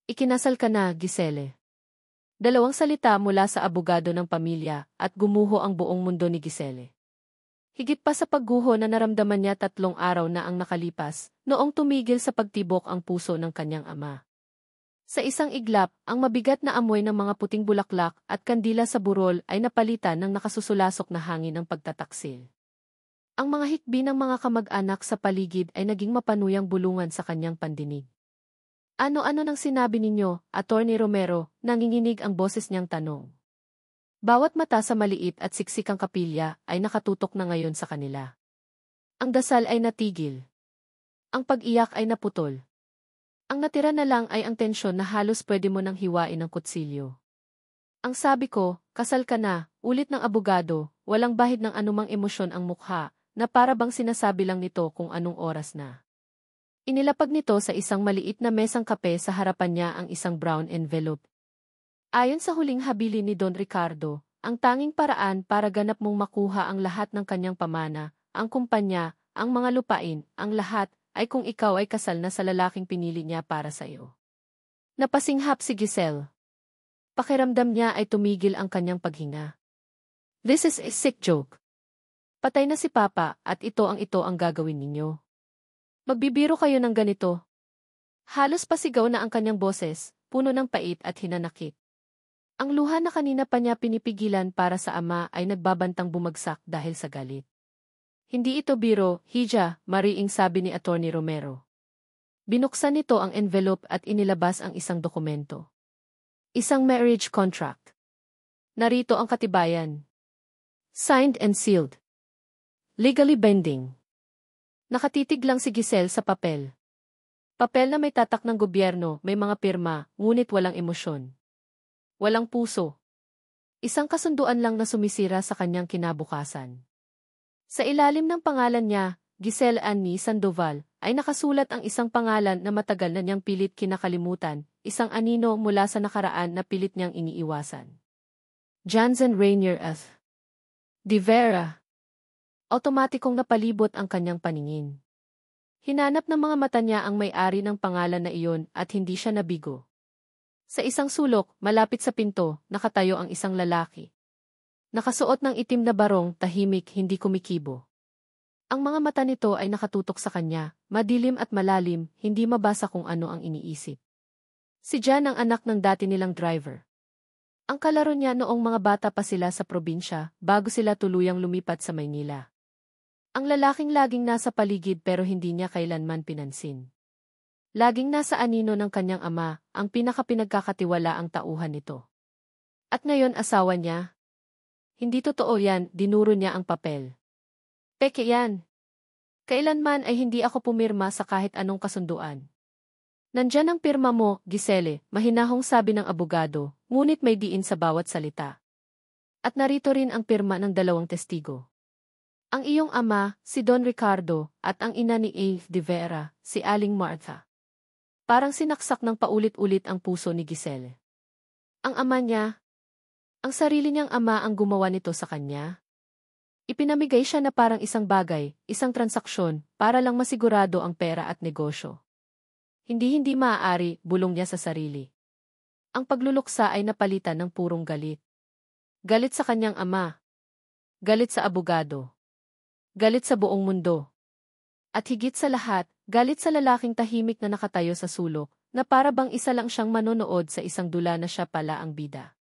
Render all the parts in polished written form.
Ikinasal ka na, Giselle. Dalawang salita mula sa abogado ng pamilya at gumuho ang buong mundo ni Giselle. Higit pa sa pagguho na naramdaman niya 3 araw na ang nakalipas, noong tumigil sa pagtibok ang puso ng kanyang ama. Sa isang iglap, ang mabigat na amoy ng mga puting bulaklak at kandila sa burol ay napalitan ng nakasusulasok na hangin ng pagtataksil. Ang mga hikbi ng mga kamag-anak sa paligid ay naging mapanuyang bulungan sa kanyang pandinig. Ano-ano nang sinabi ninyo, Attorney Romero, nanginginig ang boses niyang tanong. Bawat mata sa maliit at siksikang kapilya ay nakatutok na ngayon sa kanila. Ang dasal ay natigil. Ang pag-iyak ay naputol. Ang natira na lang ay ang tensyon na halos pwede mo nang hiwain ng kutsilyo. Ang sabi ko, kasal ka na, ulit ng abogado, walang bahid ng anumang emosyon ang mukha, na para bang sinasabi lang nito kung anong oras na. Inilapag nito sa isang maliit na mesang kape sa harapan niya ang isang brown envelope. Ayon sa huling habilin ni Don Ricardo, ang tanging paraan para ganap mong makuha ang lahat ng kanyang pamana, ang kumpanya, ang mga lupain, ang lahat, ay kung ikaw ay kasal na sa lalaking pinili niya para sa iyo. Napasinghap si Giselle. Pakiramdam niya ay tumigil ang kanyang paghinga. This is a sick joke. Patay na si Papa at ito ang gagawin ninyo. Magbibiro kayo ng ganito. Halos pasigaw na ang kanyang boses, puno ng pait at hinanakit. Ang luha na kanina pa niya pinipigilan para sa ama ay nagbabantang bumagsak dahil sa galit. Hindi ito biro, Hija, mariing sabi ni Attorney Romero. Binuksan nito ang envelope at inilabas ang isang dokumento. Isang marriage contract. Narito ang katibayan. Signed and sealed. Legally binding. Nakatitig lang si Giselle sa papel. Papel na may tatak ng gobyerno, may mga pirma, ngunit walang emosyon. Walang puso. Isang kasunduan lang na sumisira sa kanyang kinabukasan. Sa ilalim ng pangalan niya, Giselle Annie Sandoval, ay nakasulat ang isang pangalan na matagal na niyang pilit kinakalimutan, isang anino mula sa nakaraan na pilit niyang iniiwasan. Jansen Rainier F. De Vera. Automatikong napalibot ang kanyang paningin. Hinanap ng mga mata niya ang may-ari ng pangalan na iyon at hindi siya nabigo. Sa isang sulok, malapit sa pinto, nakatayo ang isang lalaki. Nakasuot ng itim na barong, tahimik, hindi kumikibo. Ang mga mata nito ay nakatutok sa kanya, madilim at malalim, hindi mabasa kung ano ang iniisip. Si Jan ang anak ng dati nilang driver. Ang kalaro niya noong mga bata pa sila sa probinsya, bago sila tuluyang lumipat sa Maynila. Ang lalaking laging nasa paligid pero hindi niya kailanman pinansin. Laging nasa anino ng kanyang ama, ang pinakapinagkakatiwala ang tauhan nito. At ngayon asawa niya? Hindi totoo yan, dinuro niya ang papel. Peke yan. Kailanman ay hindi ako pumirma sa kahit anong kasunduan. Nandyan ang pirma mo, Giselle, mahinahong sabi ng abogado, ngunit may diin sa bawat salita. At narito rin ang pirma ng 2 testigo. Ang iyong ama, si Don Ricardo, at ang ina ni Eve de Vera, si Aling Martha. Parang sinaksak ng paulit-ulit ang puso ni Giselle. Ang ama niya, ang sarili niyang ama ang gumawa nito sa kanya. Ipinamigay siya na parang isang bagay, isang transaksyon, para lang masigurado ang pera at negosyo. Hindi maaari, bulong niya sa sarili. Ang pagluluksa ay napalitan ng purong galit. Galit sa kanyang ama. Galit sa abogado. Galit sa buong mundo. At higit sa lahat, galit sa lalaking tahimik na nakatayo sa sulok, na para bang isa lang siyang manonood sa isang dula na siya pala ang bida.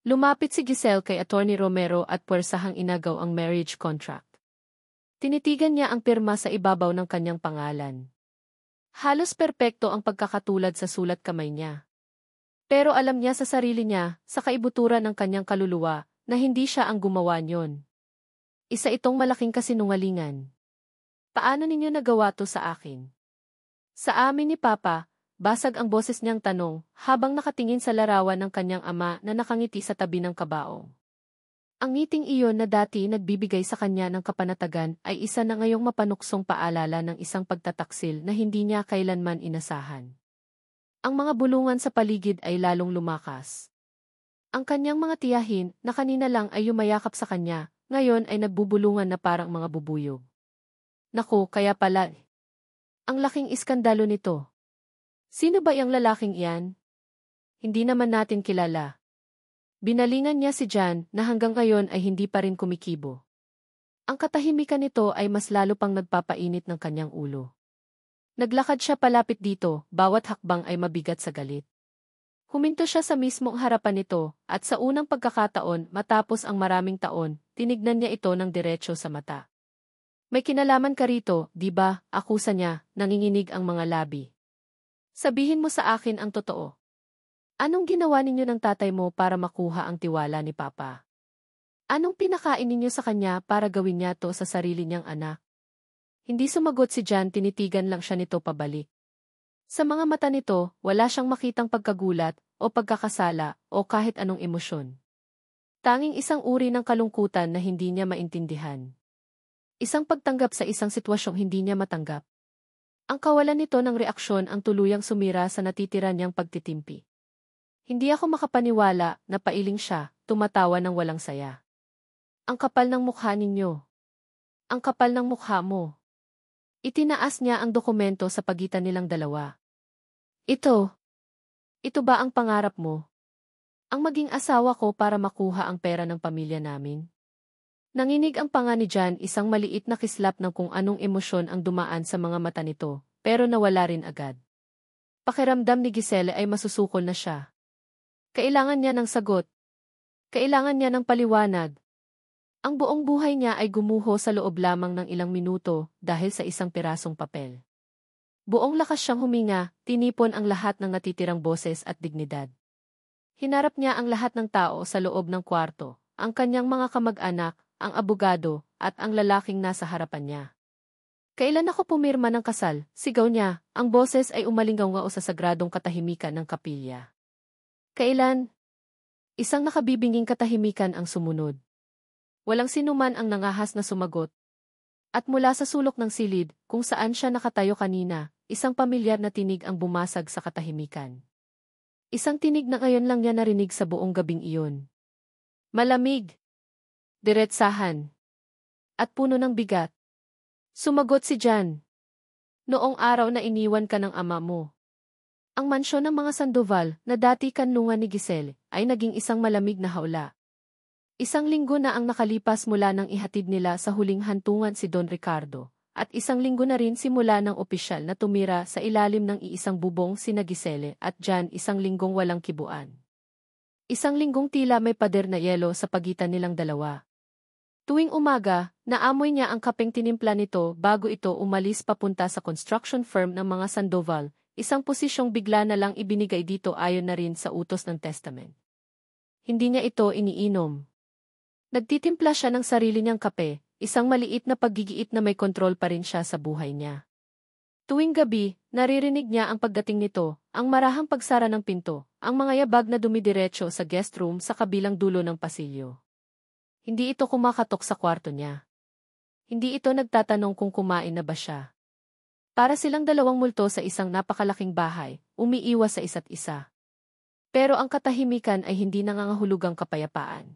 Lumapit si Giselle kay Attorney Romero at puwersahang inagaw ang marriage contract. Tinitigan niya ang pirma sa ibabaw ng kanyang pangalan. Halos perpekto ang pagkakatulad sa sulat kamay niya. Pero alam niya sa sarili niya, sa kaibuturan ng kanyang kaluluwa, na hindi siya ang gumawa niyon. Isa itong malaking kasinungalingan. Paano ninyo nagawa to sa akin? Sa amin ni Papa, basag ang boses niyang tanong, habang nakatingin sa larawan ng kanyang ama na nakangiti sa tabi ng kabaong. Ang ngiting iyon na dati nagbibigay sa kanya ng kapanatagan ay isa na ngayong mapanuksong paalala ng isang pagtataksil na hindi niya kailanman inasahan. Ang mga bulungan sa paligid ay lalong lumakas. Ang kanyang mga tiyahin na kanina lang ay yumayakap sa kanya, ngayon ay nagbubulungan na parang mga bubuyog. Naku, kaya pala. Ang laking iskandalo nito. Sino ba yung lalaking iyan? Hindi naman natin kilala. Binalingan niya si Jan na hanggang ngayon ay hindi pa rin kumikibo. Ang katahimikan nito ay mas lalo pang nagpapainit ng kanyang ulo. Naglakad siya palapit dito, bawat hakbang ay mabigat sa galit. Huminto siya sa mismong harapan nito, at sa unang pagkakataon matapos ang maraming taon, tinignan niya ito ng diretso sa mata. May kinalaman ka rito, di ba? Akusa niya, nanginginig ang mga labi. Sabihin mo sa akin ang totoo. Anong ginawa ninyo ng tatay mo para makuha ang tiwala ni Papa? Anong pinakain ninyo sa kanya para gawin niya to sa sarili niyang anak? Hindi sumagot si Jan, tinitigan lang siya nito pabalik. Sa mga mata nito, wala siyang makitang pagkagulat o pagkakasala o kahit anong emosyon. Tanging isang uri ng kalungkutan na hindi niya maintindihan. Isang pagtanggap sa isang sitwasyong hindi niya matanggap. Ang kawalan nito ng reaksyon ang tuluyang sumira sa natitira niyang pagtitimpi. Hindi ako makapaniwala na pailing siya, tumatawa ng walang saya. Ang kapal ng mukha ninyo. Ang kapal ng mukha mo. Itinaas niya ang dokumento sa pagitan nilang dalawa. Ito ba ang pangarap mo? Ang maging asawa ko para makuha ang pera ng pamilya namin? Nanginig ang panga ni Jan, isang maliit na kislap ng kung anong emosyon ang dumaan sa mga mata nito, pero nawala rin agad. Pakiramdam ni Giselle ay masusukol na siya. Kailangan niya ng sagot. Kailangan niya ng paliwanag. Ang buong buhay niya ay gumuho sa loob lamang ng ilang minuto dahil sa isang pirasong papel. Buong lakas siyang huminga, tinipon ang lahat ng natitirang boses at dignidad. Hinarap niya ang lahat ng tao sa loob ng kwarto, ang kanyang mga kamag-anak, ang abogado, at ang lalaking nasa harapan niya. Kailan ako pumirma ng kasal? Sigaw niya, ang boses ay umalingaw sa sagradong katahimikan ng kapilya. Kailan? Isang nakabibinging katahimikan ang sumunod. Walang sinuman ang nangahas na sumagot. At mula sa sulok ng silid, kung saan siya nakatayo kanina, isang pamilyar na tinig ang bumasag sa katahimikan. Isang tinig na ngayon lang niya narinig sa buong gabing iyon. Malamig. Diretsahan. At puno ng bigat. Sumagot si Jan. Noong araw na iniwan ka ng ama mo. Ang mansyon ng mga Sandoval na dati kanlungan ni Giselle ay naging isang malamig na hawla. Isang linggo na ang nakalipas mula nang ihatid nila sa huling hantungan si Don Ricardo, at isang linggo na rin simula ng opisyal na tumira sa ilalim ng iisang bubong sina Giselle at Jan, isang linggong walang kibuan. Isang linggong tila may pader na yelo sa pagitan nilang dalawa. Tuwing umaga, naamoy niya ang kapeng tinimpla nito bago ito umalis papunta sa construction firm ng mga Sandoval, isang posisyong bigla na lang ibinigay dito ayon na rin sa utos ng testament. Hindi niya ito iniinom. Nagtitimpla siya ng sarili niyang kape, isang maliit na paggigiit na may kontrol pa rin siya sa buhay niya. Tuwing gabi, naririnig niya ang pagdating nito, ang marahang pagsara ng pinto, ang mga yabag na dumidiretso sa guest room sa kabilang dulo ng pasilyo. Hindi ito kumakatok sa kwarto niya. Hindi ito nagtatanong kung kumain na ba siya. Para silang dalawang multo sa isang napakalaking bahay, umiiwas sa isa't isa. Pero ang katahimikan ay hindi nangangahulugang kapayapaan.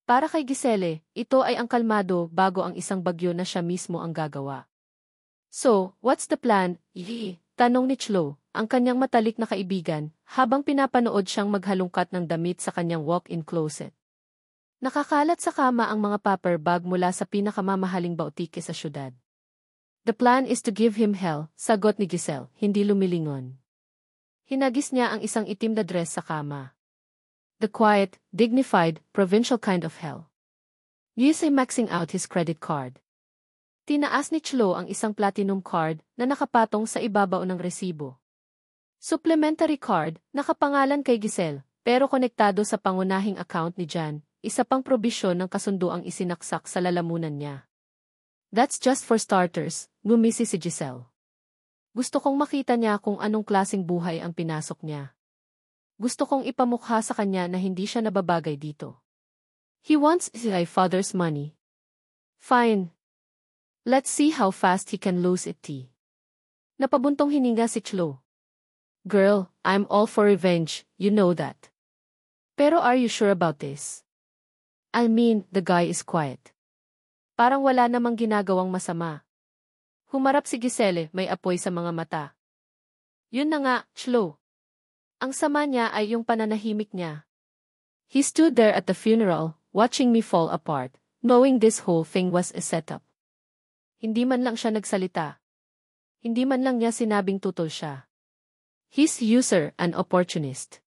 Para kay Giselle, ito ay ang kalmado bago ang isang bagyo na siya mismo ang gagawa. So, what's the plan? Tanong ni Chlo, ang kanyang matalik na kaibigan, habang pinapanood siyang maghalungkat ng damit sa kanyang walk-in closet. Nakakalat sa kama ang mga paper bag mula sa pinakamamahaling bautike sa syudad. The plan is to give him hell, sagot ni Giselle, hindi lumilingon. Hinagis niya ang isang itim na dress sa kama. The quiet, dignified, provincial kind of hell. Yusei maxing out his credit card. Tinaas ni Chlo ang isang platinum card na nakapatong sa ibabaw ng resibo. Supplementary card, nakapangalan kay Giselle, pero konektado sa pangunahing account ni Jan, isa pang probisyon ng kasunduang isinaksak sa lalamunan niya. That's just for starters, ngumisi si Giselle. Gusto kong makita niya kung anong klaseng buhay ang pinasok niya. Gusto kong ipamukha sa kanya na hindi siya nababagay dito. He wants his father's money. Fine. Let's see how fast he can lose it. Napabuntong hininga si Chlo. Girl, I'm all for revenge, you know that. Pero are you sure about this? I mean, the guy is quiet. Parang wala namang ginagawang masama. Humarap si Giselle, may apoy sa mga mata. Yun na nga, Chlo. Ang sama niya ay yung pananahimik niya. He stood there at the funeral, watching me fall apart, knowing this whole thing was a setup. Hindi man lang siya nagsalita. Hindi man lang niya sinabing tutol siya. He's user, an opportunist.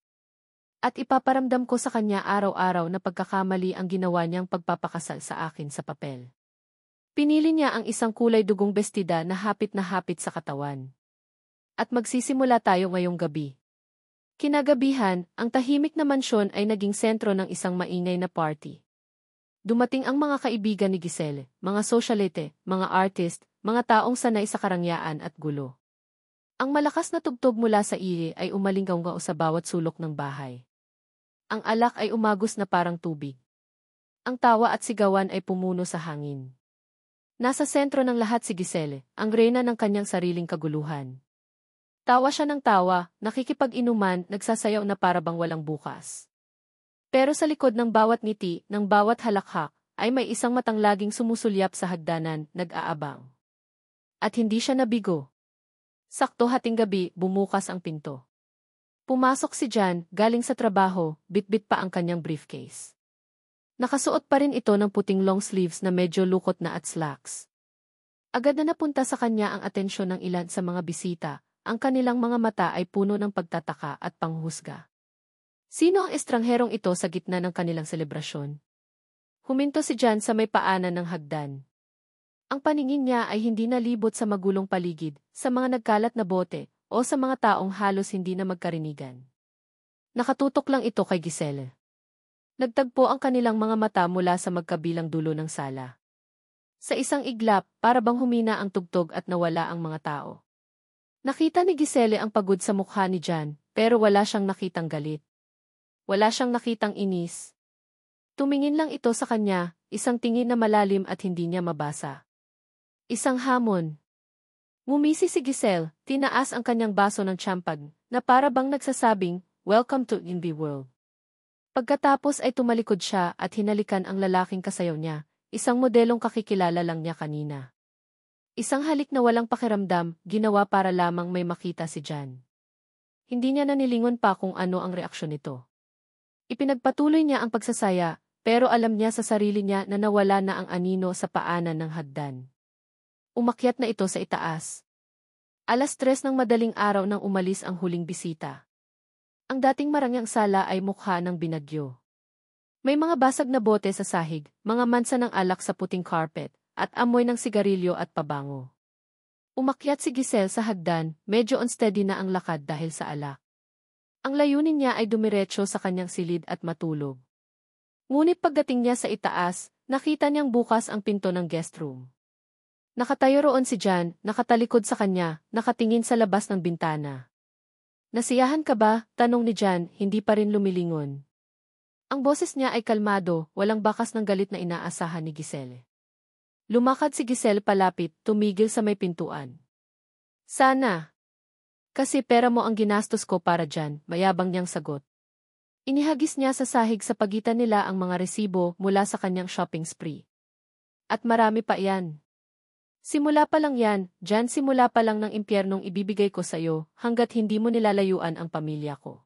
At ipaparamdam ko sa kanya araw-araw na pagkakamali ang ginawa niyang pagpapakasal sa akin sa papel. Pinili niya ang isang kulay dugong bestida na hapit sa katawan. At magsisimula tayo ngayong gabi. Kinagabihan, ang tahimik na mansyon ay naging sentro ng isang maingay na party. Dumating ang mga kaibigan ni Giselle, mga sosyalite, mga artist, mga taong sanay sa karangyaan at gulo. Ang malakas na tugtog mula sa iri ay umalinggaw sa bawat sulok ng bahay. Ang alak ay umagos na parang tubig. Ang tawa at sigawan ay pumuno sa hangin. Nasa sentro ng lahat si Giselle, ang reyna ng kanyang sariling kaguluhan. Tawa siya ng tawa, nakikipag-inuman, nagsasayaw na parabang walang bukas. Pero sa likod ng bawat ngiti, ng bawat halakhak, ay may isang matang laging sumusulyap sa hagdanan, nag-aabang. At hindi siya nabigo. Sakto hating gabi, bumukas ang pinto. Pumasok si Jan, galing sa trabaho, bitbit pa ang kanyang briefcase. Nakasuot pa rin ito ng puting long sleeves na medyo lukot na at slacks. Agad na napunta sa kanya ang atensyon ng ilan sa mga bisita. Ang kanilang mga mata ay puno ng pagtataka at panghusga. Sino ang estrangherong ito sa gitna ng kanilang selebrasyon? Huminto si Jan sa may paanan ng hagdan. Ang paningin niya ay hindi nalibot sa magulong paligid, sa mga nagkalat na bote, o sa mga taong halos hindi na magkarinigan. Nakatutok lang ito kay Giselle. Nagtagpo ang kanilang mga mata mula sa magkabilang dulo ng sala. Sa isang iglap, para bang humina ang tugtog at nawala ang mga tao. Nakita ni Giselle ang pagod sa mukha ni Jan, pero wala siyang nakitang galit. Wala siyang nakitang inis. Tumingin lang ito sa kanya, isang tingin na malalim at hindi niya mabasa. Isang hamon. Ngumisi si Giselle, tinaas ang kanyang baso ng champagne, na para bang nagsasabing, "Welcome to Indie World." Pagkatapos ay tumalikod siya at hinalikan ang lalaking kasayaw niya, isang modelong kakikilala lang niya kanina. Isang halik na walang pakiramdam, ginawa para lamang may makita si Jan. Hindi niya nanilingon pa kung ano ang reaksyon nito. Ipinagpatuloy niya ang pagsasaya, pero alam niya sa sarili niya na nawala na ang anino sa paanan ng hagdan. Umakyat na ito sa itaas. 3:00 ng madaling araw nang umalis ang huling bisita. Ang dating marangyang sala ay mukha ng binagyo. May mga basag na bote sa sahig, mga mansa ng alak sa puting carpet, at amoy ng sigarilyo at pabango. Umakyat si Giselle sa hagdan, medyo unsteady na ang lakad dahil sa alak. Ang layunin niya ay dumiretso sa kanyang silid at matulog. Ngunit pagdating niya sa itaas, nakita niyang bukas ang pinto ng guest room. Nakatayo roon si Jan, nakatalikod sa kanya, nakatingin sa labas ng bintana. "Nasiyahan ka ba?" tanong ni Jan, hindi pa rin lumilingon. Ang boses niya ay kalmado, walang bakas ng galit na inaasahan ni Giselle. Lumakad si Giselle palapit, tumigil sa may pintuan. "Sana. Kasi pera mo ang ginastos ko para dyan," mayabang niyang sagot. Inihagis niya sa sahig sa pagitan nila ang mga resibo mula sa kanyang shopping spree. "At marami pa yan. Simula pa lang yan, Jan, simula pa lang ng impyernong ibibigay ko sa'yo hanggat hindi mo nilalayuan ang pamilya ko."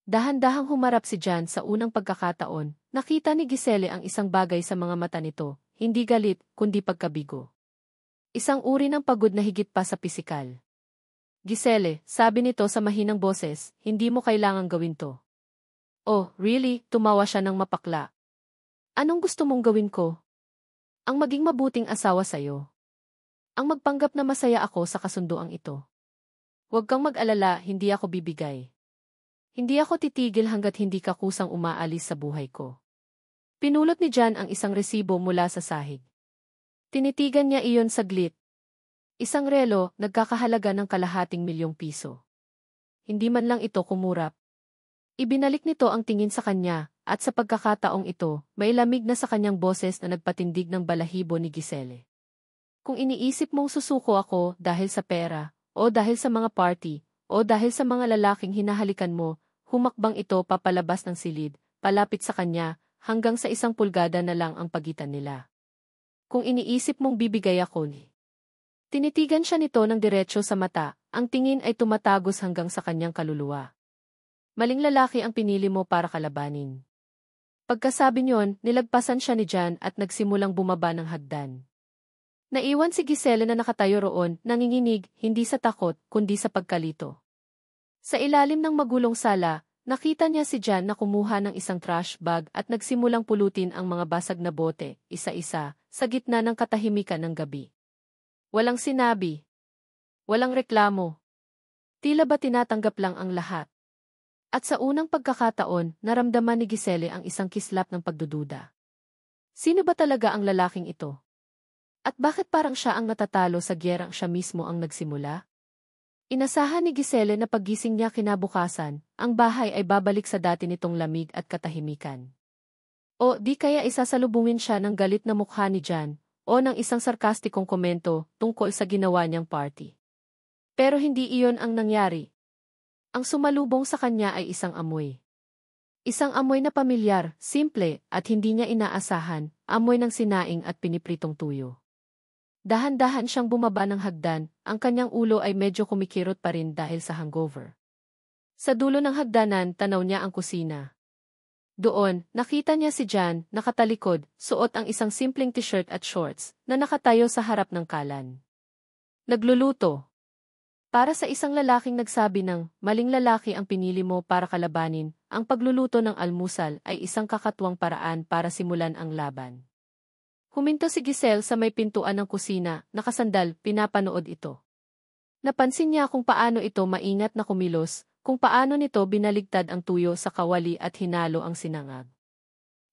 Dahan-dahang humarap si Jan sa unang pagkakataon, nakita ni Giselle ang isang bagay sa mga mata nito. Hindi galit, kundi pagkabigo. Isang uri ng pagod na higit pa sa pisikal. "Giselle," sabi nito sa mahinang boses, "hindi mo kailangang gawin to." "Oh, really?" Tumawa siya ng mapakla. "Anong gusto mong gawin ko?" "Ang maging mabuting asawa sa'yo. Ang magpanggap na masaya ako sa kasunduang ito. Huwag kang mag-alala, hindi ako bibigay. Hindi ako titigil hanggat hindi ka kusang umaalis sa buhay ko." Pinulot ni Jan ang isang resibo mula sa sahig. Tinitigan niya iyon saglit. Isang relo, nagkakahalaga ng ₱250,000. Hindi man lang ito kumurap. Ibinalik nito ang tingin sa kanya, at sa pagkakataong ito, may lamig na sa kanyang boses na nagpatindig ng balahibo ni Giselle. "Kung iniisip mong susuko ako dahil sa pera, o dahil sa mga party, o dahil sa mga lalaking hinahalikan mo," humakbang ito papalabas ng silid, palapit sa kanya, hanggang sa 1 pulgada na lang ang pagitan nila. "Kung iniisip mong bibigay ako ni..." Tinitigan siya nito ng diretso sa mata, ang tingin ay tumatagos hanggang sa kanyang kaluluwa. Maling lalaki ang pinili mo para kalabanin. Pagkasabi niyon, nilagpasan siya ni Jan at nagsimulang bumaba ng hagdan. Naiwan si Giselle na nakatayo roon, nanginginig, hindi sa takot, kundi sa pagkalito. Sa ilalim ng magulong sala, nakita niya si Jan na kumuha ng isang trash bag at nagsimulang pulutin ang mga basag na bote, isa-isa, sa gitna ng katahimikan ng gabi. Walang sinabi. Walang reklamo. Tila ba tinatanggap lang ang lahat. At sa unang pagkakataon, naramdaman ni Giselle ang isang kislap ng pagdududa. Sino ba talaga ang lalaking ito? At bakit parang siya ang natatalo sa gyerang siya mismo ang nagsimula? Inasahan ni Giselle na paggising niya kinabukasan, ang bahay ay babalik sa dati nitong lamig at katahimikan. O di kaya isasalubungin siya ng galit na mukha ni Jan, o ng isang sarkastikong komento tungkol sa ginawa niyang party. Pero hindi iyon ang nangyari. Ang sumalubong sa kanya ay isang amoy. Isang amoy na pamilyar, simple, at hindi niya inaasahan, amoy ng sinaing at pinipritong tuyo. Dahan-dahan siyang bumaba ng hagdan, ang kanyang ulo ay medyo kumikirot pa rin dahil sa hangover. Sa dulo ng hagdanan, tanaw niya ang kusina. Doon, nakita niya si Jan, nakatalikod, suot ang isang simpleng t-shirt at shorts, na nakatayo sa harap ng kalan. Nagluluto. Para sa isang lalaking nagsabi ng, maling lalaki ang pinili mo para kalabanin, ang pagluluto ng almusal ay isang kakatuwang paraan para simulan ang laban. Huminto si Giselle sa may pintuan ng kusina, nakasandal, pinapanood ito. Napansin niya kung paano ito maingat na kumilos, kung paano nito binaligtad ang tuyo sa kawali at hinalo ang sinangag.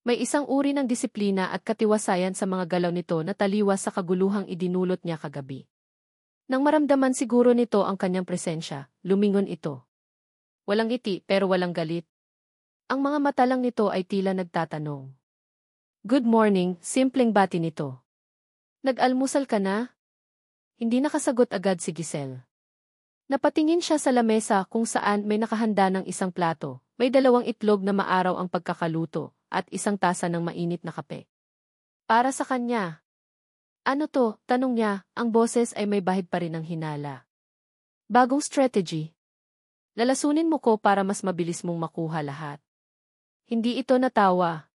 May isang uri ng disiplina at katiwasayan sa mga galaw nito na taliwas sa kaguluhang idinulot niya kagabi. Nang maramdaman siguro nito ang kanyang presensya, lumingon ito. Walang ngiti pero walang galit. Ang mga mata lang nito ay tila nagtatanong. Good morning, simpleng bati nito. Nag-almusal ka na? Hindi nakasagot agad si Giselle. Napatingin siya sa lamesa kung saan may nakahanda ng isang plato, may 2 itlog na maaraw ang pagkakaluto, at isang tasa ng mainit na kape. Para sa kanya. Ano to? Tanong niya, ang boses ay may bahid pa rin ng hinala. Bagong strategy. Lalasunin mo ko para mas mabilis mong makuha lahat. Hindi ito natawa.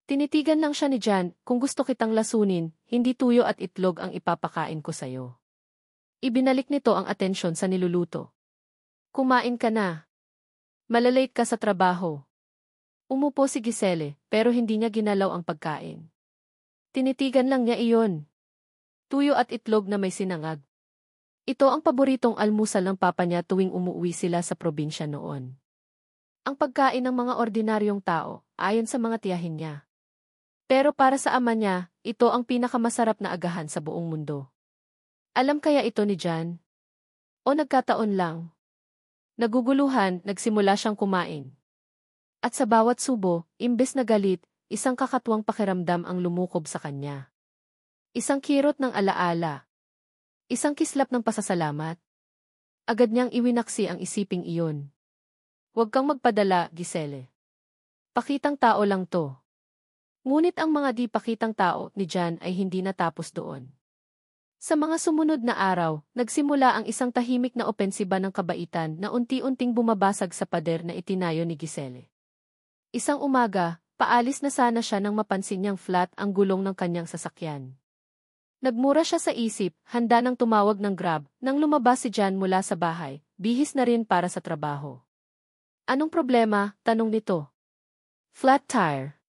Tinitigan lang siya ni Jan, kung gusto kitang lasunin, hindi tuyo at itlog ang ipapakain ko sayo. Ibinalik nito ang atensyon sa niluluto. Kumain ka na. Malalate ka sa trabaho. Umupo si Giselle, pero hindi niya ginalaw ang pagkain. Tinitigan lang niya iyon. Tuyo at itlog na may sinangag. Ito ang paboritong almusal ng papa niya tuwing umuwi sila sa probinsya noon. Ang pagkain ng mga ordinaryong tao, ayon sa mga tiyahin niya. Pero para sa ama niya, ito ang pinakamasarap na agahan sa buong mundo. Alam kaya ito ni Jan? O nagkataon lang? Naguguluhan, nagsimula siyang kumain. At sa bawat subo, imbes na galit, isang kakatuwang pakiramdam ang lumukob sa kanya. Isang kirot ng alaala. Isang kislap ng pasasalamat. Agad niyang iwinaksi ang isiping iyon. Huwag kang magpadala, Giselle. Pakitang tao lang to. Ngunit ang mga di pakitang tao ni Jan ay hindi natapos doon. Sa mga sumunod na araw, nagsimula ang isang tahimik na opensiba ng kabaitan na unti-unting bumabasag sa pader na itinayo ni Giselle. Isang umaga, paalis na sana siya nang mapansin niyang flat ang gulong ng kanyang sasakyan. Nagmura siya sa isip, handa nang tumawag ng Grab, nang lumabas si Jan mula sa bahay, bihis na rin para sa trabaho. Anong problema? Tanong nito. Flat tire.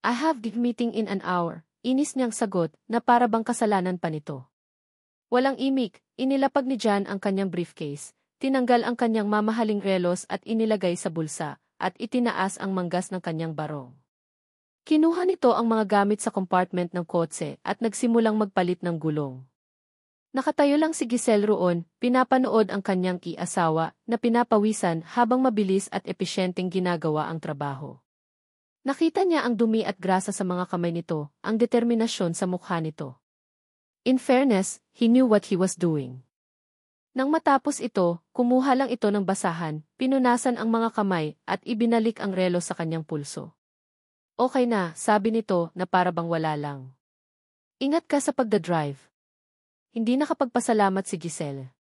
I have the meeting in an hour. Inis niyang sagot na para bang kasalanan pa nito. Walang imik, inilapag ni Jan ang kanyang briefcase, tinanggal ang kanyang mamahaling relos at inilagay sa bulsa, at itinaas ang manggas ng kanyang barong. Kinuha nito ang mga gamit sa compartment ng kotse at nagsimulang magpalit ng gulong. Nakatayo lang si Giselle roon, pinapanood ang kanyang asawa na pinapawisan habang mabilis at episyenteng ginagawa ang trabaho. Nakita niya ang dumi at grasa sa mga kamay nito, ang determinasyon sa mukha nito. In fairness, he knew what he was doing. Nang matapos ito, kumuha lang ito ng basahan, pinunasan ang mga kamay at ibinalik ang relo sa kanyang pulso. Okay na, sabi nito na para bang wala lang. Ingat ka sa pagdadrive. Hindi nakapagpasalamat si Giselle.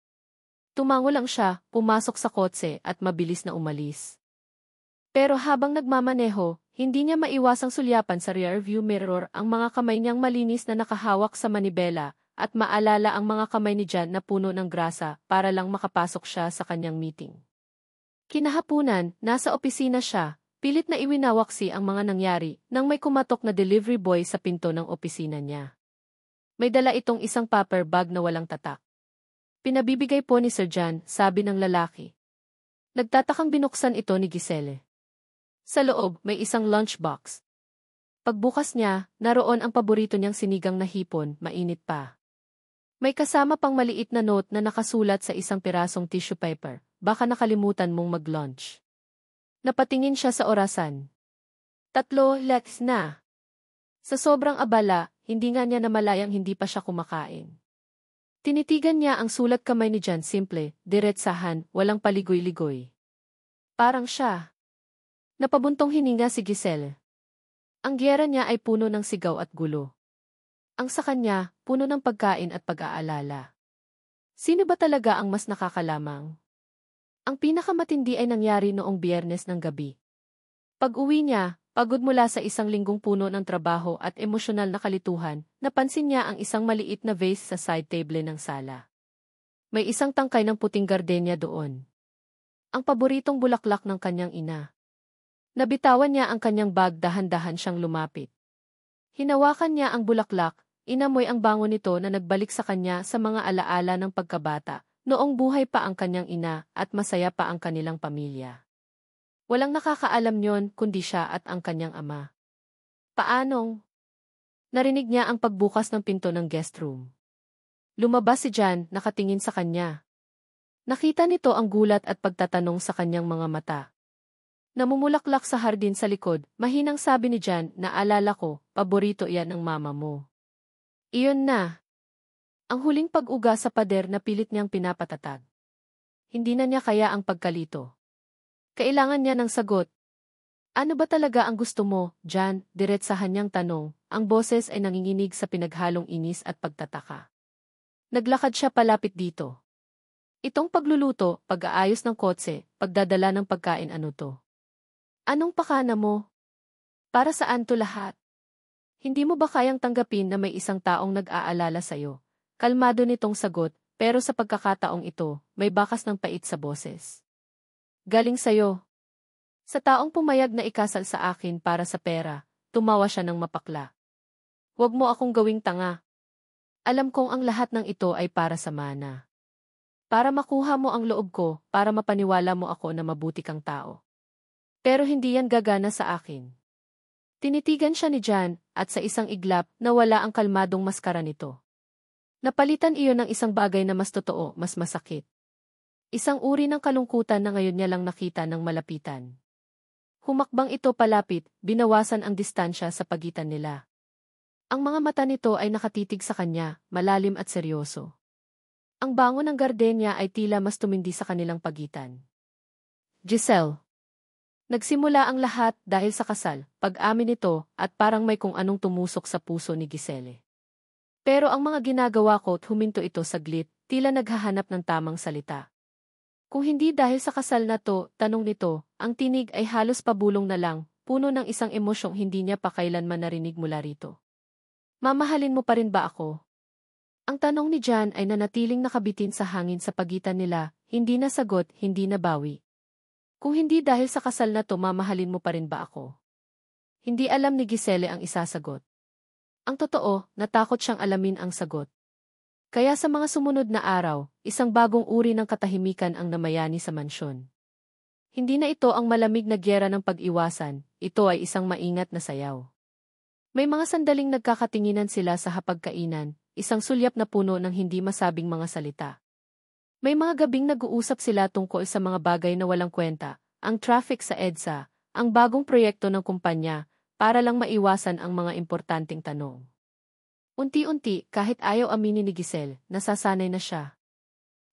Tumango lang siya, pumasok sa kotse at mabilis na umalis. Pero habang nagmamaneho, hindi niya maiwasang sulyapan sa rearview mirror ang mga kamay niyang malinis na nakahawak sa manibela at maalala ang mga kamay ni Jan na puno ng grasa para lang makapasok siya sa kanyang meeting. Kinahapunan, nasa opisina siya, pilit na iwinawaksi ang mga nangyari nang may kumatok na delivery boy sa pinto ng opisina niya. May dala itong isang paper bag na walang tatak. Pinabibigay po ni Sir Jan, sabi ng lalaki. Nagtatakang binuksan ito ni Giselle. Sa loob, may isang lunchbox. Pagbukas niya, naroon ang paborito niyang sinigang na hipon, mainit pa. May kasama pang maliit na note na nakasulat sa isang pirasong tissue paper, baka nakalimutan mong mag-lunch. Napatingin siya sa orasan. 3 na. Sa sobrang abala, hindi nga niya namalayang hindi pa siya kumakain. Tinitigan niya ang sulat kamay ni Jan, simple, diretsahan, walang paligoy-ligoy. Parang siya. Napabuntong hininga si Giselle. Ang giyera niya ay puno ng sigaw at gulo. Ang sa kanya, puno ng pagkain at pag-aalala. Sino ba talaga ang mas nakakalamang? Ang pinakamatindi ay nangyari noong Biyernes ng gabi. Pag-uwi niya, pagod mula sa isang linggong puno ng trabaho at emosyonal na kalituhan, napansin niya ang isang maliit na vase sa side table ng sala. May isang tangkay ng puting gardenia doon. Ang paboritong bulaklak ng kanyang ina. Nabitawan niya ang kanyang bag, dahan-dahan siyang lumapit. Hinawakan niya ang bulaklak, inamoy ang bango nito na nagbalik sa kanya sa mga alaala ng pagkabata, noong buhay pa ang kanyang ina at masaya pa ang kanilang pamilya. Walang nakakaalam yon kundi siya at ang kanyang ama. Paanong? Narinig niya ang pagbukas ng pinto ng guest room. Lumabas si Jan, nakatingin sa kanya. Nakita nito ang gulat at pagtatanong sa kanyang mga mata. Namumulaklak sa hardin sa likod, mahinang sabi ni Jan, naalala ko, paborito iyan ng mama mo. Iyon na. Ang huling pag-uga sa pader na pilit niyang pinapatatag. Hindi na niya kaya ang pagkalito. Kailangan niya ng sagot. Ano ba talaga ang gusto mo, Jan? Diretsahan niyang tanong, ang boses ay nanginginig sa pinaghalong inis at pagtataka. Naglakad siya palapit dito. Itong pagluluto, pag-aayos ng kotse, pagdadala ng pagkain, ano to? Anong pakana mo? Para saan to lahat? Hindi mo ba kayang tanggapin na may isang taong nag-aalala sa'yo? Kalmado nitong sagot, pero sa pagkakataong ito, may bakas ng pait sa boses. Galing sa'yo. Sa taong pumayag na ikasal sa akin para sa pera, tumawa siya ng mapakla. Huwag mo akong gawing tanga. Alam kong ang lahat ng ito ay para sa mana. Para makuha mo ang loob ko, para mapaniwala mo ako na mabuti kang tao. Pero hindi yan gagana sa akin. Tinitigan siya ni Jan, at sa isang iglap, nawala ang kalmadong maskara nito. Napalitan iyon ng isang bagay na mas totoo, mas masakit. Isang uri ng kalungkutan na ngayon niya lang nakita ng malapitan. Humakbang ito palapit, binawasan ang distansya sa pagitan nila. Ang mga mata nito ay nakatitig sa kanya, malalim at seryoso. Ang bango ng gardenia ay tila mas tumindi sa kanilang pagitan. Giselle. Nagsimula ang lahat dahil sa kasal, pag-amin nito, at parang may kung anong tumusok sa puso ni Giselle. Pero ang mga ginagawa ko, huminto ito saglit, tila naghahanap ng tamang salita. Kung hindi dahil sa kasal na to, tanong nito, ang tinig ay halos pabulong na lang, puno ng isang emosyong hindi niya pa kailanman narinig mula rito. Mamahalin mo pa rin ba ako? Ang tanong ni Jan ay nanatiling nakabitin sa hangin sa pagitan nila, hindi nasagot, hindi nabawi. Kung hindi dahil sa kasal na to, mamahalin mo pa rin ba ako? Hindi alam ni Giselle ang isasagot. Ang totoo, natakot siyang alamin ang sagot. Kaya sa mga sumunod na araw, isang bagong uri ng katahimikan ang namayani sa mansyon. Hindi na ito ang malamig na gyera ng pag-iwasan, ito ay isang maingat na sayaw. May mga sandaling nagkakatinginan sila sa hapagkainan, isang sulyap na puno ng hindi masabing mga salita. May mga gabing nag-uusap sila tungkol sa mga bagay na walang kwenta, ang traffic sa EDSA, ang bagong proyekto ng kumpanya, para lang maiwasan ang mga importanteng tanong. Unti-unti, kahit ayaw aminin ni Giselle, nasasanay na siya.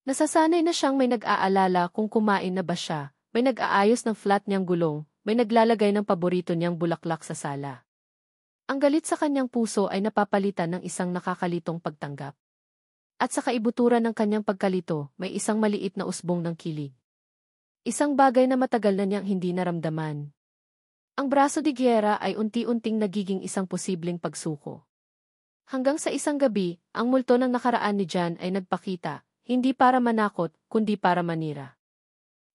Nasasanay na siyang may nag-aalala kung kumain na ba siya, may nag-aayos ng flat niyang gulong, may naglalagay ng paborito niyang bulaklak sa sala. Ang galit sa kanyang puso ay napapalitan ng isang nakakalitong pagtanggap. At sa kaibuturan ng kanyang pagkalito, may isang maliit na usbong ng kilig. Isang bagay na matagal na niyang hindi naramdaman. Ang braso de Guerra ay unti-unting nagiging isang posibleng pagsuko. Hanggang sa isang gabi, ang multo ng nakaraan ni Jan ay nagpakita, hindi para manakot, kundi para manira.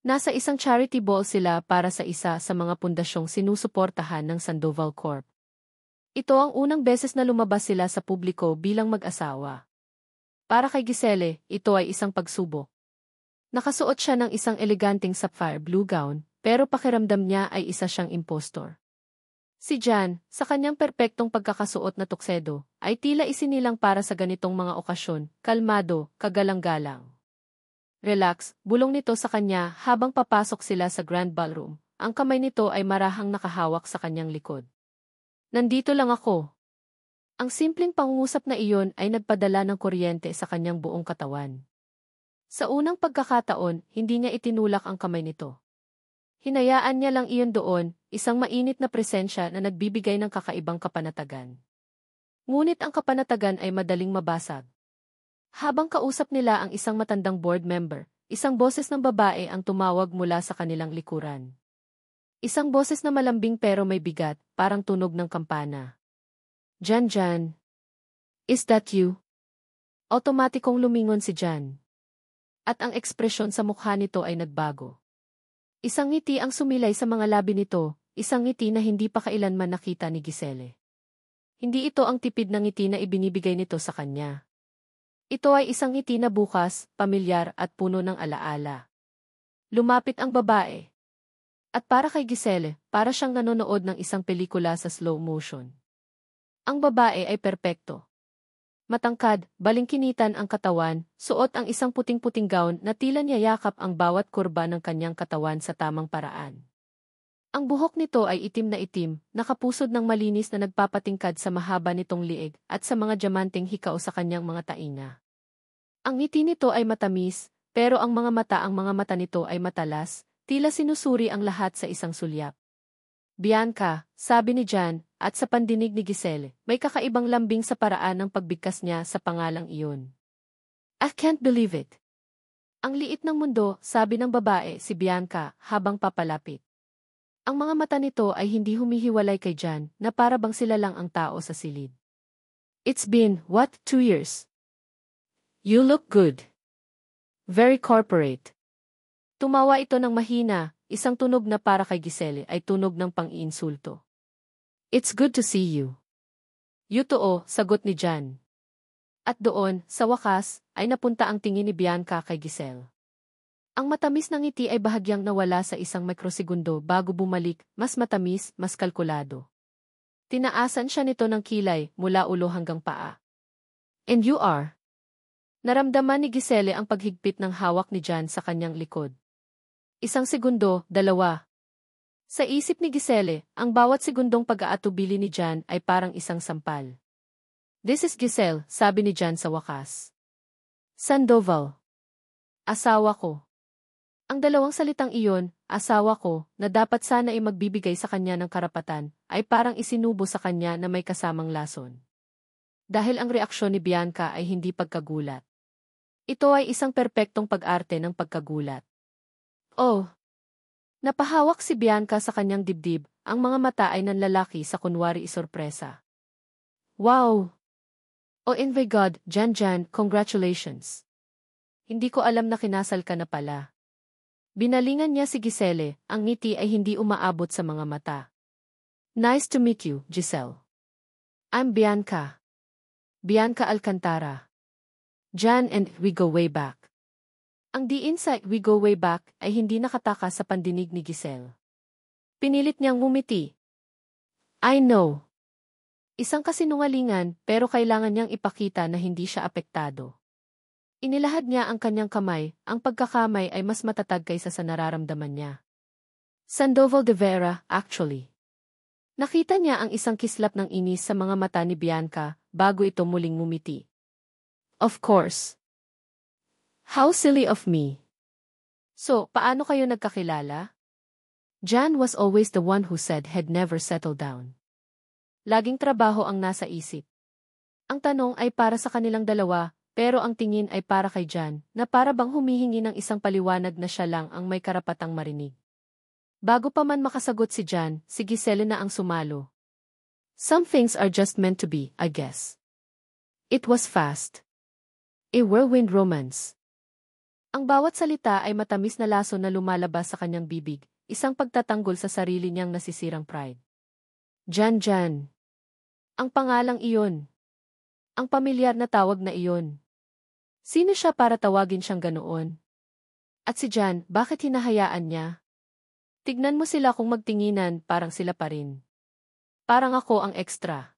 Nasa isang charity ball sila para sa isa sa mga pundasyong sinusuportahan ng Sandoval Corp. Ito ang unang beses na lumabas sila sa publiko bilang mag-asawa. Para kay Giselle, ito ay isang pagsubok. Nakasuot siya ng isang eleganteng sapphire blue gown, pero pakiramdam niya ay isa siyang impostor. Si Jan, sa kanyang perpektong pagkakasuot na tuksedo, ay tila isinilang para sa ganitong mga okasyon, kalmado, kagalang-galang. Relax, bulong nito sa kanya habang papasok sila sa grand ballroom. Ang kamay nito ay marahang nakahawak sa kanyang likod. Nandito lang ako. Ang simpleng pangungusap na iyon ay nagpadala ng kuryente sa kanyang buong katawan. Sa unang pagkakataon, hindi niya itinulak ang kamay nito. Hinayaan niya lang iyon doon, isang mainit na presensya na nagbibigay ng kakaibang kapanatagan. Ngunit ang kapanatagan ay madaling mabasag. Habang kausap nila ang isang matandang board member, isang boses ng babae ang tumawag mula sa kanilang likuran. Isang boses na malambing pero may bigat, parang tunog ng kampana. Jan. Is that you? Otomatikong lumingon si Jan. At ang ekspresyon sa mukha nito ay nagbago. Isang ngiti ang sumilay sa mga labi nito, isang ngiti na hindi pa kailanman nakita ni Giselle. Hindi ito ang tipid na ngiti na ibinibigay nito sa kanya. Ito ay isang ngiti na bukas, pamilyar at puno ng alaala. Lumapit ang babae. At para kay Giselle, para siyang nanonood ng isang pelikula sa slow motion. Ang babae ay perpekto. Matangkad, balingkinitan ang katawan, suot ang isang puting-puting gown na tila niyayakap ang bawat kurba ng kanyang katawan sa tamang paraan. Ang buhok nito ay itim na itim, nakapusod ng malinis na nagpapatingkad sa mahaba nitong liig at sa mga diamanteng hikaw sa kanyang mga tainga. Ang ngiti nito ay matamis, pero ang mga mata nito ay matalas, tila sinusuri ang lahat sa isang sulyap. Bianca, sabi ni Jan, at sa pandinig ni Giselle, may kakaibang lambing sa paraan ng pagbigkas niya sa pangalang iyon. I can't believe it. Ang liit ng mundo, sabi ng babae si Bianca habang papalapit. Ang mga mata nito ay hindi humihiwalay kay Jan na para bang sila lang ang tao sa silid. It's been, 2 years? You look good. Very corporate. Tumawa ito ng mahina, isang tunog na para kay Giselle ay tunog ng pang-iinsulto. It's good to see you. Yuto, sagot ni Jan. At doon, sa wakas, ay napunta ang tingin ni Bianca kay Giselle. Ang matamis ng ngiti ay bahagyang nawala sa isang mikrosegundo bago bumalik, mas matamis, mas kalkulado. Tinaasan siya nito ng kilay mula ulo hanggang paa. And you are? Naramdaman ni Giselle ang paghigpit ng hawak ni Jan sa kanyang likod. Isang segundo, dalawa. Sa isip ni Giselle, ang bawat segundong pag-aatubili ni Jan ay parang isang sampal. This is Giselle, sabi ni Jan sa wakas. Sandoval. Asawa ko. Ang dalawang salitang iyon, asawa ko, na dapat sana ay magbibigay sa kanya ng karapatan, ay parang isinubo sa kanya na may kasamang lason. Dahil ang reaksyon ni Bianca ay hindi pagkagulat. Ito ay isang perpektong pag-arte ng pagkagulat. Oh! Napahawak si Bianca sa kanyang dibdib, ang mga mata ay nanlalaki sa kunwari isorpresa. Wow! Oh in my God, Jan, congratulations! Hindi ko alam na kinasal ka na pala. Binalingan niya si Giselle, ang ngiti ay hindi umaabot sa mga mata. Nice to meet you, Giselle. I'm Bianca. Bianca Alcantara. Jan and we go way back. Ang diin sa we go way back ay hindi nakatakas sa pandinig ni Giselle. Pinilit niyang ngumiti. I know. Isang kasinungalingan pero kailangan niyang ipakita na hindi siya apektado. Inilahad niya ang kanyang kamay, ang pagkakamay ay mas matatag kaysa sa nararamdaman niya. Sandoval de Vera, actually. Nakita niya ang isang kislap ng inis sa mga mata ni Bianca bago ito muling ngumiti. Of course. How silly of me. So, paano kayo nagkakilala? Jan was always the one who said he'd never settle down. Laging trabaho ang nasa isip. Ang tanong ay para sa kanilang dalawa, pero ang tingin ay para kay Jan, na para bang humihingi ng isang paliwanag na siya lang ang may karapatang marinig. Bago pa man makasagot si Jan, si Giselle na ang sumalo. Some things are just meant to be, I guess. It was fast. A whirlwind romance. Ang bawat salita ay matamis na laso na lumalabas sa kanyang bibig, isang pagtatanggol sa sarili niyang nasisirang pride. Jan. Ang pangalang iyon. Ang pamilyar na tawag na iyon. Sino siya para tawagin siyang ganoon? At si Jan, bakit hinahayaan niya? Tignan mo sila kung magtinginan, parang sila pa rin. Parang ako ang extra.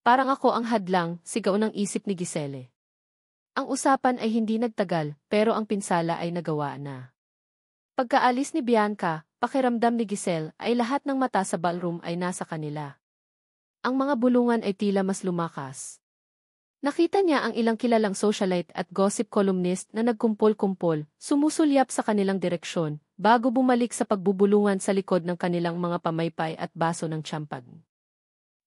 Parang ako ang hadlang, sigaw ng isip ni Giselle. Ang usapan ay hindi nagtagal, pero ang pinsala ay nagawa na. Pagkaalis ni Bianca, pakiramdam ni Giselle ay lahat ng mata sa ballroom ay nasa kanila. Ang mga bulungan ay tila mas lumakas. Nakita niya ang ilang kilalang socialite at gossip columnist na nagkumpol-kumpol, sumusulyap sa kanilang direksyon, bago bumalik sa pagbubulungan sa likod ng kanilang mga pamaypay at baso ng tsampag.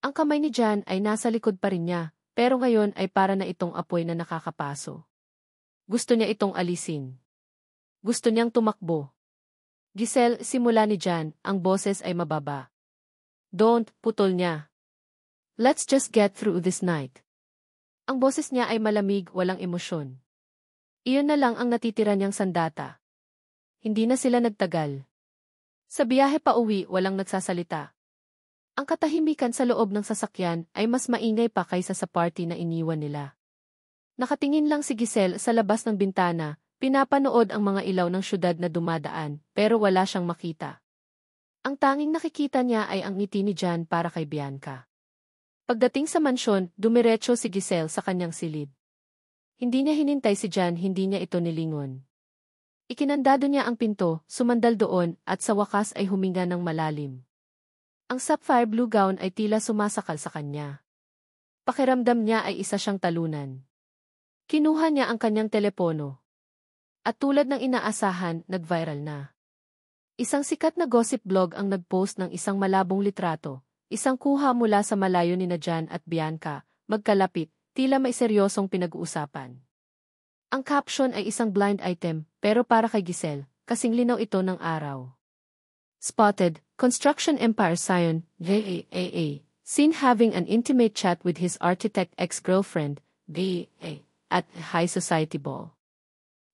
Ang kamay ni Jan ay nasa likod pa rin niya, pero ngayon ay para na itong apoy na nakakapaso. Gusto niya itong alisin. Gusto niyang tumakbo. Giselle, simula ni Jan, ang boses ay mababa. Don't, putol niya. Let's just get through this night. Ang boses niya ay malamig, walang emosyon. Iyon na lang ang natitira niyang sandata. Hindi na sila nagtagal. Sa biyahe pa uwi, walang nagsasalita. Ang katahimikan sa loob ng sasakyan ay mas maingay pa kaysa sa party na iniwan nila. Nakatingin lang si Giselle sa labas ng bintana, pinapanood ang mga ilaw ng syudad na dumadaan, pero wala siyang makita. Ang tanging nakikita niya ay ang ngiti ni Jan para kay Bianca. Pagdating sa mansyon, dumiretso si Giselle sa kanyang silid. Hindi niya hinintay si Jan, hindi niya ito nilingon. Ikinandado niya ang pinto, sumandal doon, at sa wakas ay huminga ng malalim. Ang sapphire blue gown ay tila sumasakal sa kanya. Pakiramdam niya ay isa siyang talunan. Kinuha niya ang kanyang telepono. At tulad ng inaasahan, nag-viral na. Isang sikat na gossip blog ang nag-post ng isang malabong litrato. Isang kuha mula sa malayo ni Jan at Bianca, magkalapit, tila may seryosong pinag-uusapan. Ang caption ay isang blind item, pero para kay Giselle, kasing linaw ito ng araw. Spotted, Construction Empire Scion, GAA, seen having an intimate chat with his architect ex-girlfriend, GAA, at a high society ball.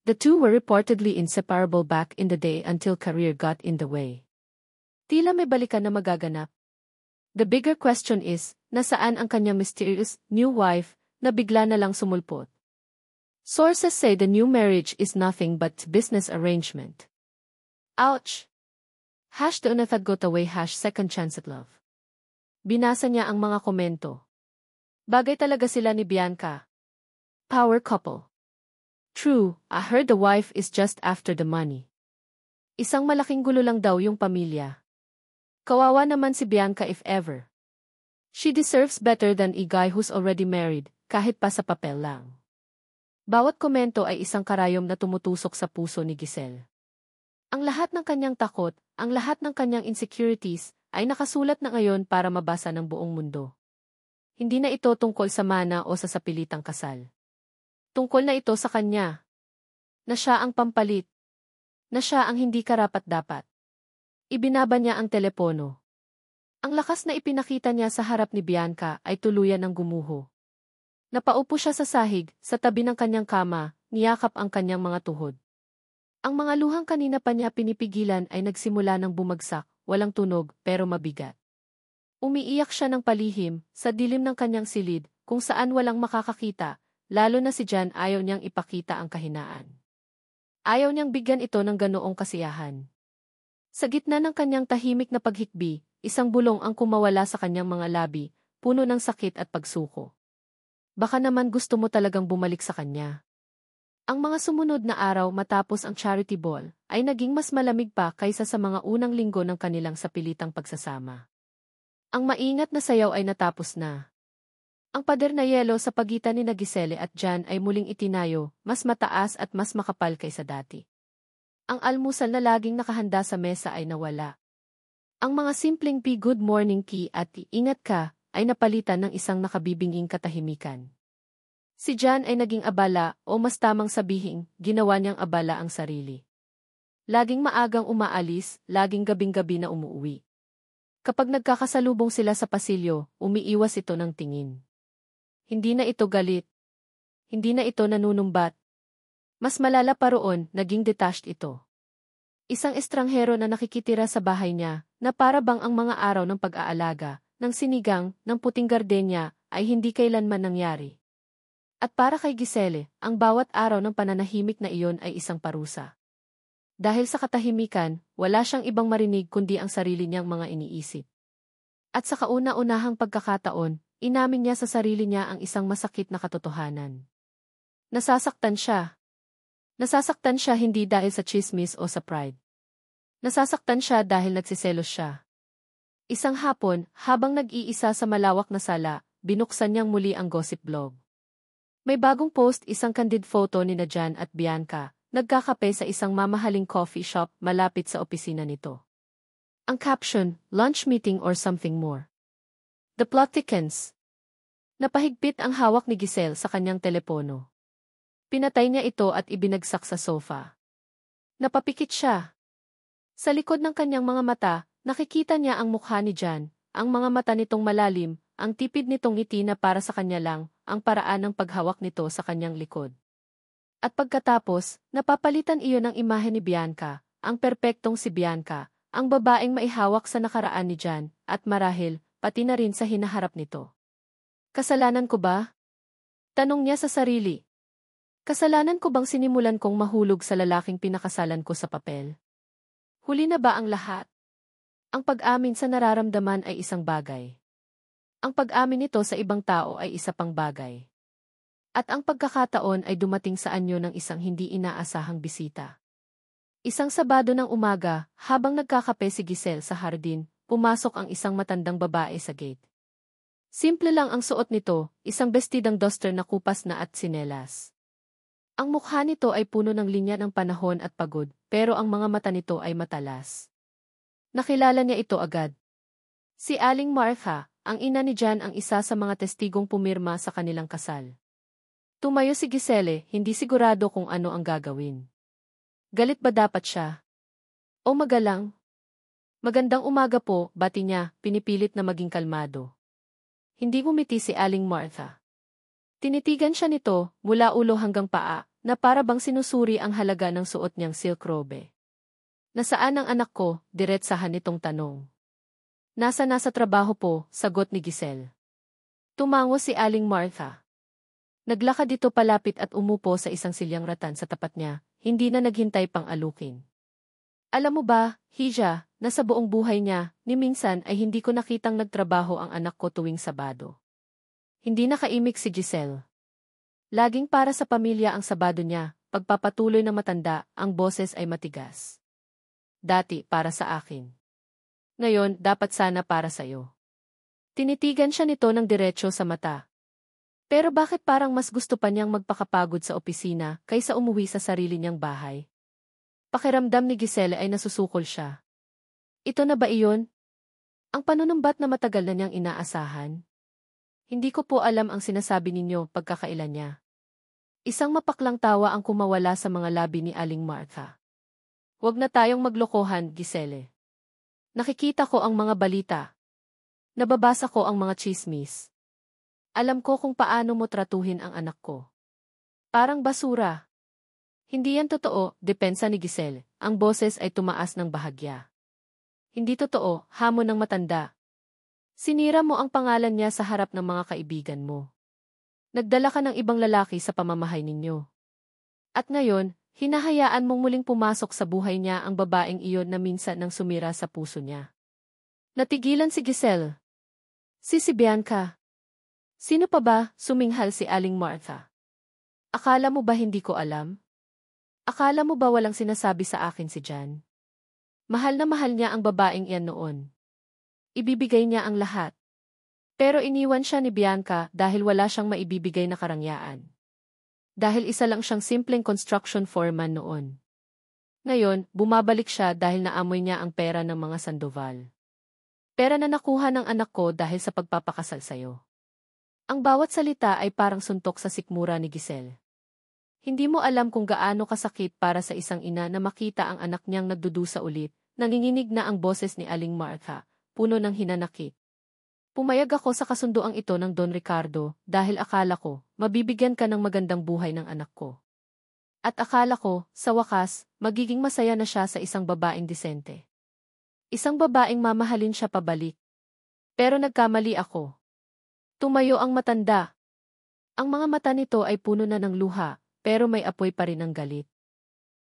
The two were reportedly inseparable back in the day until career got in the way. Tila may balikan na magaganap. The bigger question is, nasaan ang kanyang mysterious new wife na bigla na lang sumulpot? Sources say the new marriage is nothing but business arrangement. Ouch! #the unathad got away #second chance at love. Binasa niya ang mga komento. Bagay talaga sila ni Bianca. Power couple. True, I heard the wife is just after the money. Isang malaking gulo lang daw yung pamilya. Kawawa naman si Bianca if ever. She deserves better than a guy who's already married, kahit pa sa papel lang. Bawat komento ay isang karayom na tumutusok sa puso ni Giselle. Ang lahat ng kanyang takot, ang lahat ng kanyang insecurities, ay nakasulat na ngayon para mabasa ng buong mundo. Hindi na ito tungkol sa mana o sa sapilitang kasal. Tungkol na ito sa kanya. Na siya ang pampalit. Na siya ang hindi karapat-dapat. Ibinaba niya ang telepono. Ang lakas na ipinakita niya sa harap ni Bianca ay tuluyan ng gumuho. Napaupo siya sa sahig, sa tabi ng kanyang kama, niyakap ang kanyang mga tuhod. Ang mga luhang kanina pa niya pinipigilan ay nagsimula ng bumagsak, walang tunog, pero mabigat. Umiiyak siya ng palihim, sa dilim ng kanyang silid, kung saan walang makakakita, lalo na si Jan ayaw niyang ipakita ang kahinaan. Ayaw niyang bigyan ito ng ganoong kasiyahan. Sa gitna ng kanyang tahimik na paghikbi, isang bulong ang kumawala sa kanyang mga labi, puno ng sakit at pagsuko. Baka naman gusto mo talagang bumalik sa kanya. Ang mga sumunod na araw matapos ang charity ball ay naging mas malamig pa kaysa sa mga unang linggo ng kanilang sapilitang pagsasama. Ang maingat na sayaw ay natapos na. Ang pader na yelo sa pagitan ni Giselle at Jan ay muling itinayo, mas mataas at mas makapal kaysa dati. Ang almusal na laging nakahanda sa mesa ay nawala. Ang mga simpleng good morning key at ingat ka ay napalitan ng isang nakabibinging katahimikan. Si Jan ay naging abala o mas tamang sabihing, ginawa niyang abala ang sarili. Laging maagang umaalis, laging gabing-gabi na umuuwi. Kapag nagkakasalubong sila sa pasilyo, umiiwas ito ng tingin. Hindi na ito galit. Hindi na ito nanunumbat. Mas malala pa roon, naging detached ito. Isang estranghero na nakikitira sa bahay niya, na para bang ang mga araw ng pag-aalaga, ng sinigang, ng puting gardenya, ay hindi kailanman nangyari. At para kay Giselle, ang bawat araw ng pananahimik na iyon ay isang parusa. Dahil sa katahimikan, wala siyang ibang marinig kundi ang sarili niyang mga iniisip. At sa kauna-unahang pagkakataon, inamin niya sa sarili niya ang isang masakit na katotohanan. Nasasaktan siya. Nasasaktan siya hindi dahil sa chismis o sa pride. Nasasaktan siya dahil nagsiselos siya. Isang hapon, habang nag-iisa sa malawak na sala, binuksan niyang muli ang gossip blog. May bagong post, isang candid photo ni Jan at Bianca, nagkakape sa isang mamahaling coffee shop malapit sa opisina nito. Ang caption, lunch meeting or something more. The plot thickens. Napahigpit ang hawak ni Giselle sa kanyang telepono. Pinatay niya ito at ibinagsak sa sofa. Napapikit siya. Sa likod ng kanyang mga mata, nakikita niya ang mukha ni Jan, ang mga mata nitong malalim, ang tipid nitong ngiti na para sa kanya lang, ang paraan ng paghawak nito sa kanyang likod. At pagkatapos, napapalitan iyon ng imahe ni Bianca, ang perpektong si Bianca, ang babaeng maihawak sa nakaraan ni Jan, at marahil, pati na rin sa hinaharap nito. Kasalanan ko ba? Tanong niya sa sarili. Kasalanan ko bang sinimulan kong mahulog sa lalaking pinakasalan ko sa papel? Huli na ba ang lahat? Ang pag-amin sa nararamdaman ay isang bagay. Ang pag-amin nito sa ibang tao ay isa pang bagay. At ang pagkakataon ay dumating sa anyo ng isang hindi inaasahang bisita. Isang Sabado ng umaga, habang nagkakape si Giselle sa hardin, pumasok ang isang matandang babae sa gate. Simple lang ang suot nito, isang bestidang duster na kupas na at sinelas. Ang mukha nito ay puno ng linya ng panahon at pagod, pero ang mga mata nito ay matalas. Nakilala niya ito agad. Si Aling Martha, ang ina ni Jan, ang isa sa mga testigong pumirma sa kanilang kasal. Tumayo si Giselle, hindi sigurado kung ano ang gagawin. Galit ba dapat siya? O magalang? Magandang umaga po, bati niya, pinipilit na maging kalmado. Hindi umiti si Aling Martha. Tinitigan siya nito, mula ulo hanggang paa, na para bang sinusuri ang halaga ng suot niyang silk robe. Nasaan ang anak ko? Diretsahan nitong tanong. Nasa trabaho po, sagot ni Giselle. Tumango si Aling Martha. Naglakad ito palapit at umupo sa isang silyang ratan sa tapat niya, hindi na naghintay pang alukin. Alam mo ba, Hija, na sa buong buhay niya, ni minsan ay hindi ko nakitang nagtrabaho ang anak ko tuwing Sabado. Hindi nakaimik si Giselle. Laging para sa pamilya ang Sabado niya, pagpapatuloy na matanda, ang boses ay matigas. Dati para sa akin. Ngayon, dapat sana para sa'yo. Tinitigan siya nito ng diretso sa mata. Pero bakit parang mas gusto pa niyang magpakapagod sa opisina kaysa umuwi sa sarili niyang bahay? Pakiramdam ni Giselle ay nasusukol siya. Ito na ba iyon? Ang panunumbat na matagal na niyang inaasahan? Hindi ko po alam ang sinasabi ninyo pagkakailan niya. Isang mapaklang tawa ang kumawala sa mga labi ni Aling Martha. Huwag na tayong maglokohan, Giselle. Nakikita ko ang mga balita. Nababasa ko ang mga chismis. Alam ko kung paano mo tratuhin ang anak ko. Parang basura. Hindi yan totoo, depensa ni Giselle. Ang boses ay tumaas ng bahagya. Hindi totoo, hamon ng matanda. Sinira mo ang pangalan niya sa harap ng mga kaibigan mo. Nagdala ka ng ibang lalaki sa pamamahay ninyo. At ngayon, hinahayaan mong muling pumasok sa buhay niya ang babaeng iyon na minsan nang sumira sa puso niya. Natigilan si Giselle. Si Bianca. Sino pa ba? Suminghal si Aling Martha. Akala mo ba hindi ko alam? Akala mo ba walang sinasabi sa akin si Jan? Mahal na mahal niya ang babaeng iyan noon. Ibibigay niya ang lahat. Pero iniwan siya ni Bianca dahil wala siyang maibibigay na karangyaan. Dahil isa lang siyang simpleng construction foreman noon. Ngayon, bumabalik siya dahil naamoy niya ang pera ng mga Sandoval. Pera na nakuha ng anak ko dahil sa pagpapakasal sa'yo. Ang bawat salita ay parang suntok sa sikmura ni Giselle. Hindi mo alam kung gaano kasakit para sa isang ina na makita ang anak niyang nagdudusa ulit. Nanginginig na ang boses ni Aling Martha, puno ng hinanakit. Pumayag ako sa kasunduang ito ng Don Ricardo dahil akala ko, mabibigyan ka ng magandang buhay ng anak ko. At akala ko, sa wakas, magiging masaya na siya sa isang babaeng disente. Isang babaeng mamahalin siya pabalik. Pero nagkamali ako. Tumayo ang matanda. Ang mga mata nito ay puno na ng luha, pero may apoy pa rin ng galit.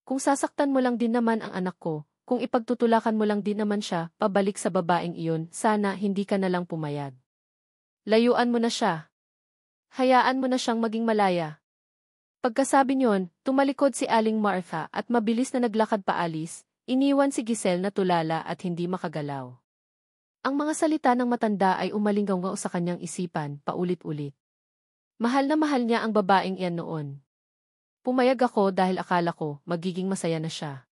Kung sasaktan mo lang din naman ang anak ko, kung ipagtutulakan mo lang din naman siya, pabalik sa babaeng iyon, sana hindi ka na lang pumayag. Layuan mo na siya. Hayaan mo na siyang maging malaya. Pagkasabi niyon, tumalikod si Aling Martha at mabilis na naglakad paalis, iniwan si Giselle na tulala at hindi makagalaw. Ang mga salita ng matanda ay umalinggaw sa kanyang isipan, paulit-ulit. Mahal na mahal niya ang babaeng iyan noon. Pumayag ako dahil akala ko, magiging masaya na siya.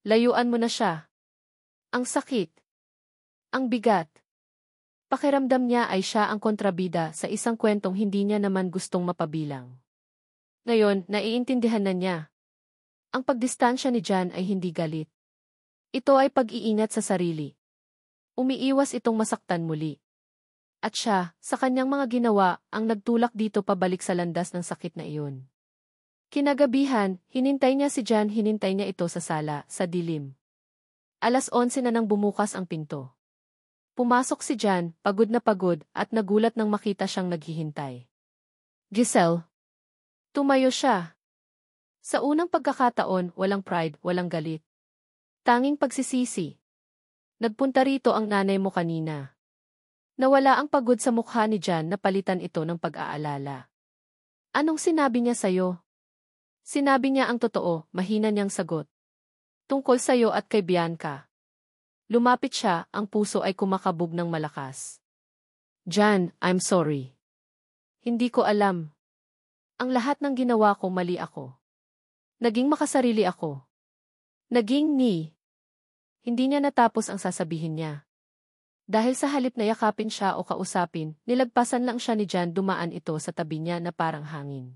Layuan mo na siya. Ang sakit. Ang bigat. Pakiramdam niya ay siya ang kontrabida sa isang kwentong hindi niya naman gustong mapabilang. Ngayon, naiintindihan na niya. Ang pagdistansya ni Jan ay hindi galit. Ito ay pag-iingat sa sarili. Umiiwas itong masaktan muli. At siya, sa kanyang mga ginawa, ang nagtulak dito pabalik sa landas ng sakit na iyon. Kinagabihan, hinintay niya si Jan, hinintay niya ito sa sala, sa dilim. 11:00 na nang bumukas ang pinto. Pumasok si Jan, pagod na pagod, at nagulat nang makita siyang naghihintay. Giselle. Tumayo siya. Sa unang pagkakataon, walang pride, walang galit. Tanging pagsisisi. Nagpunta rito ang nanay mo kanina. Nawala ang pagod sa mukha ni Jan na palitan ito ng pag-aalala. Anong sinabi niya sa'yo? Sinabi niya ang totoo, mahina niyang sagot. Tungkol sa'yo at kay Bianca. Lumapit siya, ang puso ay kumakabog ng malakas. Jan, I'm sorry. Hindi ko alam. Ang lahat ng ginawa ko mali ako. Naging makasarili ako. Naging Hindi niya natapos ang sasabihin niya. Dahil sa halip na yakapin siya o kausapin, nilagpasan lang siya ni Jan, dumaan ito sa tabi niya na parang hangin.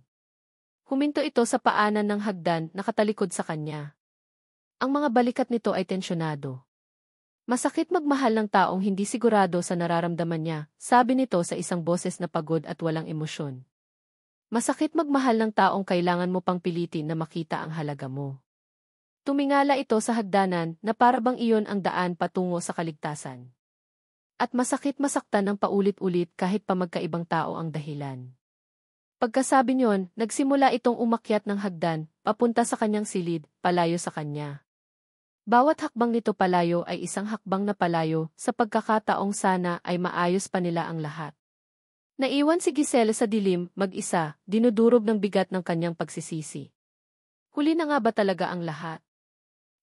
Huminto ito sa paanan ng hagdan, nakatalikod sa kanya. Ang mga balikat nito ay tensyonado. Masakit magmahal ng taong hindi sigurado sa nararamdaman niya, sabi nito sa isang boses na pagod at walang emosyon. Masakit magmahal ng taong kailangan mo pang pilitin na makita ang halaga mo. Tumingala ito sa hagdanan na parabang iyon ang daan patungo sa kaligtasan. At masakit masaktan ng paulit-ulit kahit pa magkaibang tao ang dahilan. Pagkasabi niyon, nagsimula itong umakyat ng hagdan, papunta sa kanyang silid, palayo sa kanya. Bawat hakbang nito palayo ay isang hakbang na palayo, sa pagkakataong sana ay maayos pa nila ang lahat. Naiwan si Giselle sa dilim, mag-isa, dinudurog ng bigat ng kanyang pagsisisi. Huli na nga ba talaga ang lahat?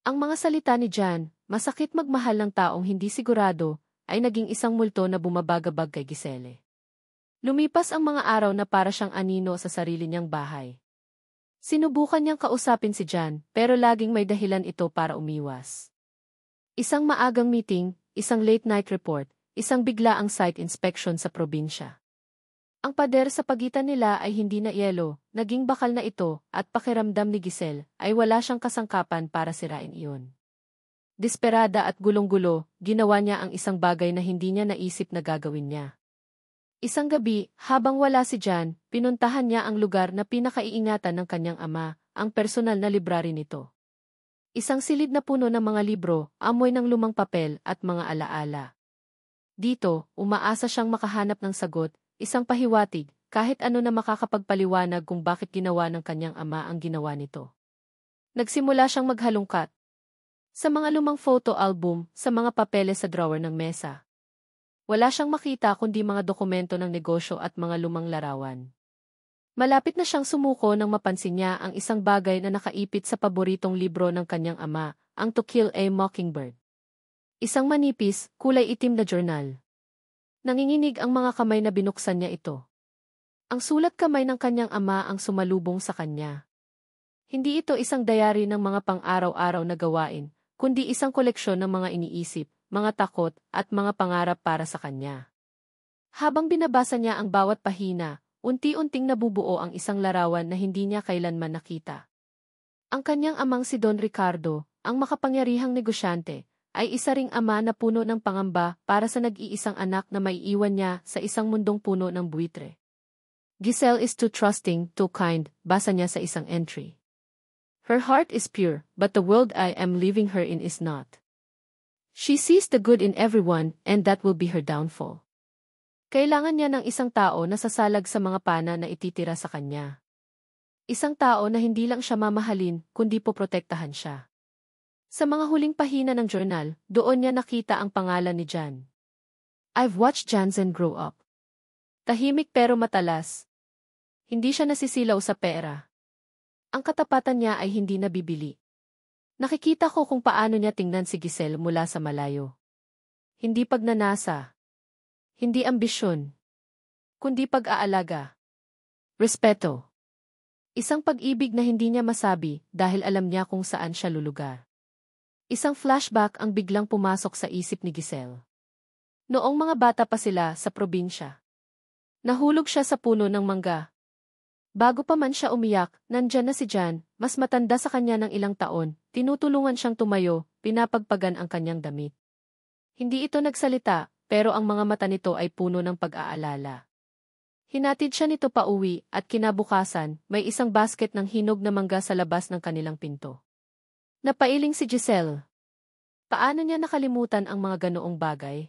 Ang mga salita ni Jan, masakit magmahal ng taong hindi sigurado, ay naging isang multo na bumabagabag kay Giselle. Lumipas ang mga araw na para siyang anino sa sarili niyang bahay. Sinubukan niyang kausapin si Jan, pero laging may dahilan ito para umiwas. Isang maagang meeting, isang late-night report, isang biglaang site inspection sa probinsya. Ang pader sa pagitan nila ay hindi na yelo, naging bakal na ito, at pakiramdam ni Giselle ay wala siyang kasangkapan para sirain iyon. Desperada at gulong-gulo, ginawa niya ang isang bagay na hindi niya naisip na gagawin niya. Isang gabi, habang wala si Jan, pinuntahan niya ang lugar na pinakaiingatan ng kanyang ama, ang personal na library nito. Isang silid na puno ng mga libro, amoy ng lumang papel at mga alaala. Dito, umaasa siyang makahanap ng sagot, isang pahiwatig, kahit ano na makakapagpaliwanag kung bakit ginawa ng kanyang ama ang ginawa nito. Nagsimula siyang maghalungkat. Sa mga lumang photo album, sa mga papeles sa drawer ng mesa. Wala siyang makita kundi mga dokumento ng negosyo at mga lumang larawan. Malapit na siyang sumuko nang mapansin niya ang isang bagay na nakaipit sa paboritong libro ng kanyang ama, ang To Kill a Mockingbird. Isang manipis, kulay itim na journal. Nanginginig ang mga kamay na binuksan niya ito. Ang sulat kamay ng kanyang ama ang sumalubong sa kanya. Hindi ito isang diary ng mga pang-araw-araw na gawain, kundi isang koleksyon ng mga iniisip, mga takot, at mga pangarap para sa kanya. Habang binabasa niya ang bawat pahina, unti-unting nabubuo ang isang larawan na hindi niya kailanman nakita. Ang kanyang amang si Don Ricardo, ang makapangyarihang negosyante, ay isa ring ama na puno ng pangamba para sa nag-iisang anak na maiiwan niya sa isang mundong puno ng buwitre. Giselle is too trusting, too kind, basa niya sa isang entry. Her heart is pure, but the world I am leaving her in is not. She sees the good in everyone, and that will be her downfall. Kailangan niya ng isang tao na sasalag sa mga pana na ititira sa kanya. Isang tao na hindi lang siya mamahalin, kundi poprotektahan siya. Sa mga huling pahina ng journal, doon niya nakita ang pangalan ni Jan. I've watched Jansen grow up. Tahimik pero matalas. Hindi siya nasisilaw sa pera. Ang katapatan niya ay hindi nabibili. Nakikita ko kung paano niya tingnan si Giselle mula sa malayo. Hindi pagnanasa. Hindi ambisyon. Kundi pag-aalaga. Respeto. Isang pag-ibig na hindi niya masabi dahil alam niya kung saan siya lulugar. Isang flashback ang biglang pumasok sa isip ni Giselle. Noong mga bata pa sila sa probinsya. Nahulog siya sa puno ng mangga. Bago pa man siya umiyak, nandyan na si Jan, mas matanda sa kanya ng ilang taon, tinutulungan siyang tumayo, pinapagpagan ang kanyang damit. Hindi ito nagsalita, pero ang mga mata nito ay puno ng pag-aalala. Hinatid siya nito pauwi at kinabukasan, may isang basket ng hinog na mangga sa labas ng kanilang pinto. Napailing si Giselle. Paano niya nakalimutan ang mga ganoong bagay?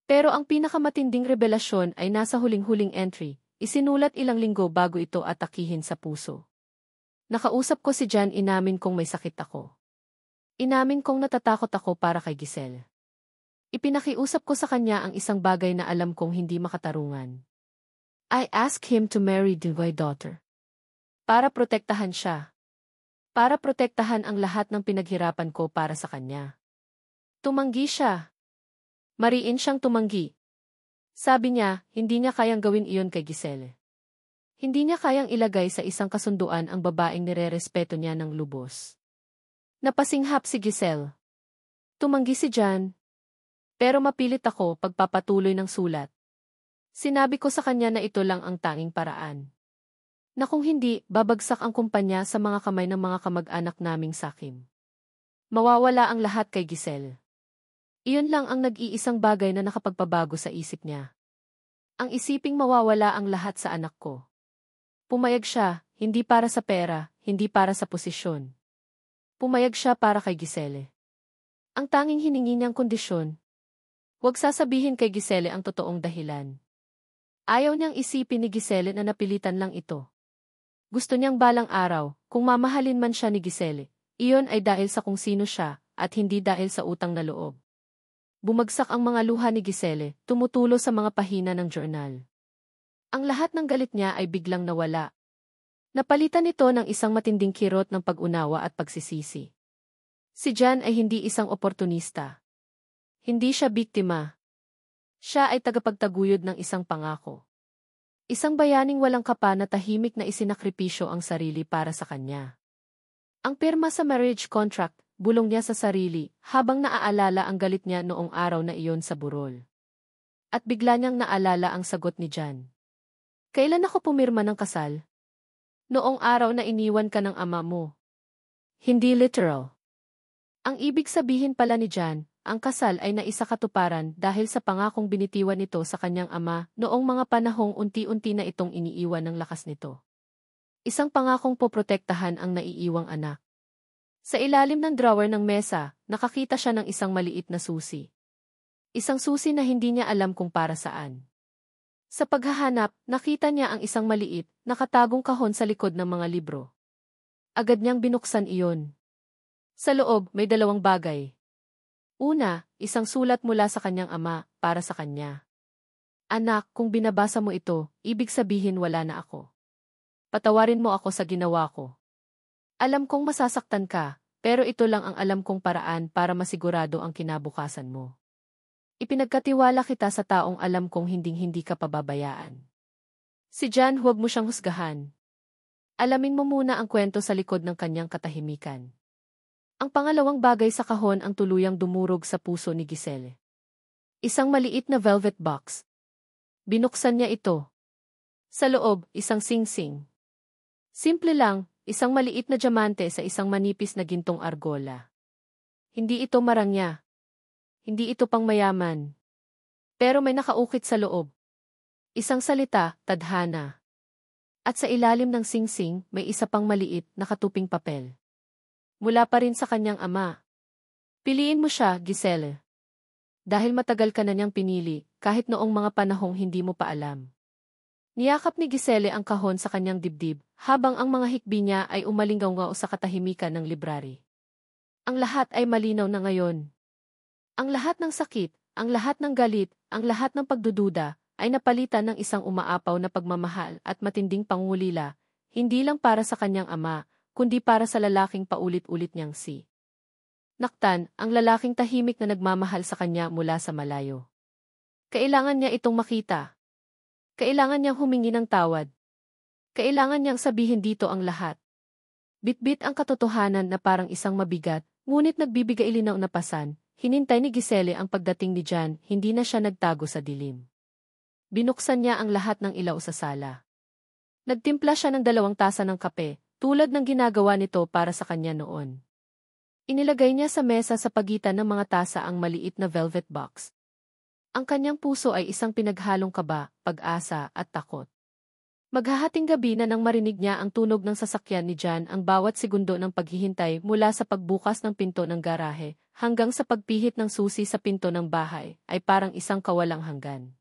Pero ang pinakamatinding revelasyon ay nasa huling-huling entry, isinulat ilang linggo bago ito atakihin sa puso. Nakausap ko si Jan, inamin kong may sakit ako. Inamin kong natatakot ako para kay Giselle. Ipinakiusap ko sa kanya ang isang bagay na alam kong hindi makatarungan. I asked him to marry my daughter. Para protektahan siya. Para protektahan ang lahat ng pinaghirapan ko para sa kanya. Tumanggi siya. Mariin siyang tumanggi. Sabi niya, hindi niya kayang gawin iyon kay Giselle. Hindi niya kayang ilagay sa isang kasunduan ang babaeng nirerespeto niya ng lubos. Napasinghap si Giselle. Tumanggi si Jan. Pero mapilit ako pagpapatuloy ng sulat. Sinabi ko sa kanya na ito lang ang tanging paraan. Na kung hindi, babagsak ang kumpanya sa mga kamay ng mga kamag-anak naming sakim. Mawawala ang lahat kay Giselle. Iyon lang ang nag-iisang bagay na nakapagpabago sa isip niya. Ang isiping mawawala ang lahat sa anak ko. Pumayag siya, hindi para sa pera, hindi para sa posisyon. Pumayag siya para kay Giselle. Ang tanging hiningi niyang kondisyon. Huwag sasabihin kay Giselle ang totoong dahilan. Ayaw niyang isipin ni Giselle na napilitan lang ito. Gusto niyang balang araw, kung mamahalin man siya ni Giselle, iyon ay dahil sa kung sino siya, at hindi dahil sa utang na loob. Bumagsak ang mga luha ni Giselle, tumutulo sa mga pahina ng journal. Ang lahat ng galit niya ay biglang nawala. Napalitan ito ng isang matinding kirot ng pag-unawa at pagsisisi. Si Jan ay hindi isang oportunista. Hindi siya biktima. Siya ay tagapagtaguyod ng isang pangako. Isang bayaning walang kapa na tahimik na isinakripisyo ang sarili para sa kanya. Ang pirma sa marriage contract, bulong niya sa sarili, habang naaalala ang galit niya noong araw na iyon sa burol. At bigla niyang naalala ang sagot ni Jan. Kailan ako pumirma ng kasal? Noong araw na iniwan ka ng ama mo. Hindi literal. Ang ibig sabihin pala ni Jan, ang kasal ay naisakatuparan dahil sa pangakong binitiwan nito sa kanyang ama noong mga panahong unti-unti na itong iniiwan ng lakas nito. Isang pangakong poprotektahan ang naiiwang anak. Sa ilalim ng drawer ng mesa, nakakita siya ng isang maliit na susi. Isang susi na hindi niya alam kung para saan. Sa paghahanap, nakita niya ang isang maliit, nakatagong kahon sa likod ng mga libro. Agad niyang binuksan iyon. Sa loob, may dalawang bagay. Una, isang sulat mula sa kanyang ama, para sa kanya. Anak, kung binabasa mo ito, ibig sabihin wala na ako. Patawarin mo ako sa ginawa ko. Alam kong masasaktan ka, pero ito lang ang alam kong paraan para masigurado ang kinabukasan mo. Ipinagkatiwala kita sa taong alam kong hinding-hindi ka pababayaan. Si Jan, huwag mo siyang husgahan. Alamin mo muna ang kwento sa likod ng kanyang katahimikan. Ang pangalawang bagay sa kahon ang tuluyang dumurog sa puso ni Giselle. Isang maliit na velvet box. Binuksan niya ito. Sa loob, isang singsing. Simple lang, isang maliit na diamante sa isang manipis na gintong argola. Hindi ito marangya. Hindi ito pangmayaman. Pero may nakaukit sa loob. Isang salita, tadhana. At sa ilalim ng singsing, may isa pang maliit na katuping papel. Mula pa rin sa kanyang ama. Piliin mo siya, Giselle. Dahil matagal ka na niyang pinili, kahit noong mga panahong hindi mo pa alam. Niyakap ni Giselle ang kahon sa kanyang dibdib, habang ang mga hikbi niya ay umalinggaw-ngaw sa katahimikan ng library. Ang lahat ay malinaw na ngayon. Ang lahat ng sakit, ang lahat ng galit, ang lahat ng pagdududa, ay napalitan ng isang umaapaw na pagmamahal at matinding pangungulila, hindi lang para sa kanyang ama, kundi para sa lalaking paulit-ulit niyang si Naktan, ang lalaking tahimik na nagmamahal sa kanya mula sa malayo. Kailangan niya itong makita. Kailangan niyang humingi ng tawad. Kailangan niyang sabihin dito ang lahat. Bitbit ang katotohanan na parang isang mabigat, ngunit nagbibigay linaw na pasan. Hinintay ni Giselle ang pagdating ni Jan, hindi na siya nagtago sa dilim. Binuksan niya ang lahat ng ilaw sa sala. Nagtimpla siya ng 2 tasa ng kape, tulad ng ginagawa nito para sa kanya noon. Inilagay niya sa mesa sa pagitan ng mga tasa ang maliit na velvet box. Ang kanyang puso ay isang pinaghalong kaba, pag-asa at takot. Maghahating gabi na nang marinig niya ang tunog ng sasakyan ni Jan, ang bawat segundo ng paghihintay mula sa pagbukas ng pinto ng garahe hanggang sa pagpihit ng susi sa pinto ng bahay ay parang isang kawalang hanggan.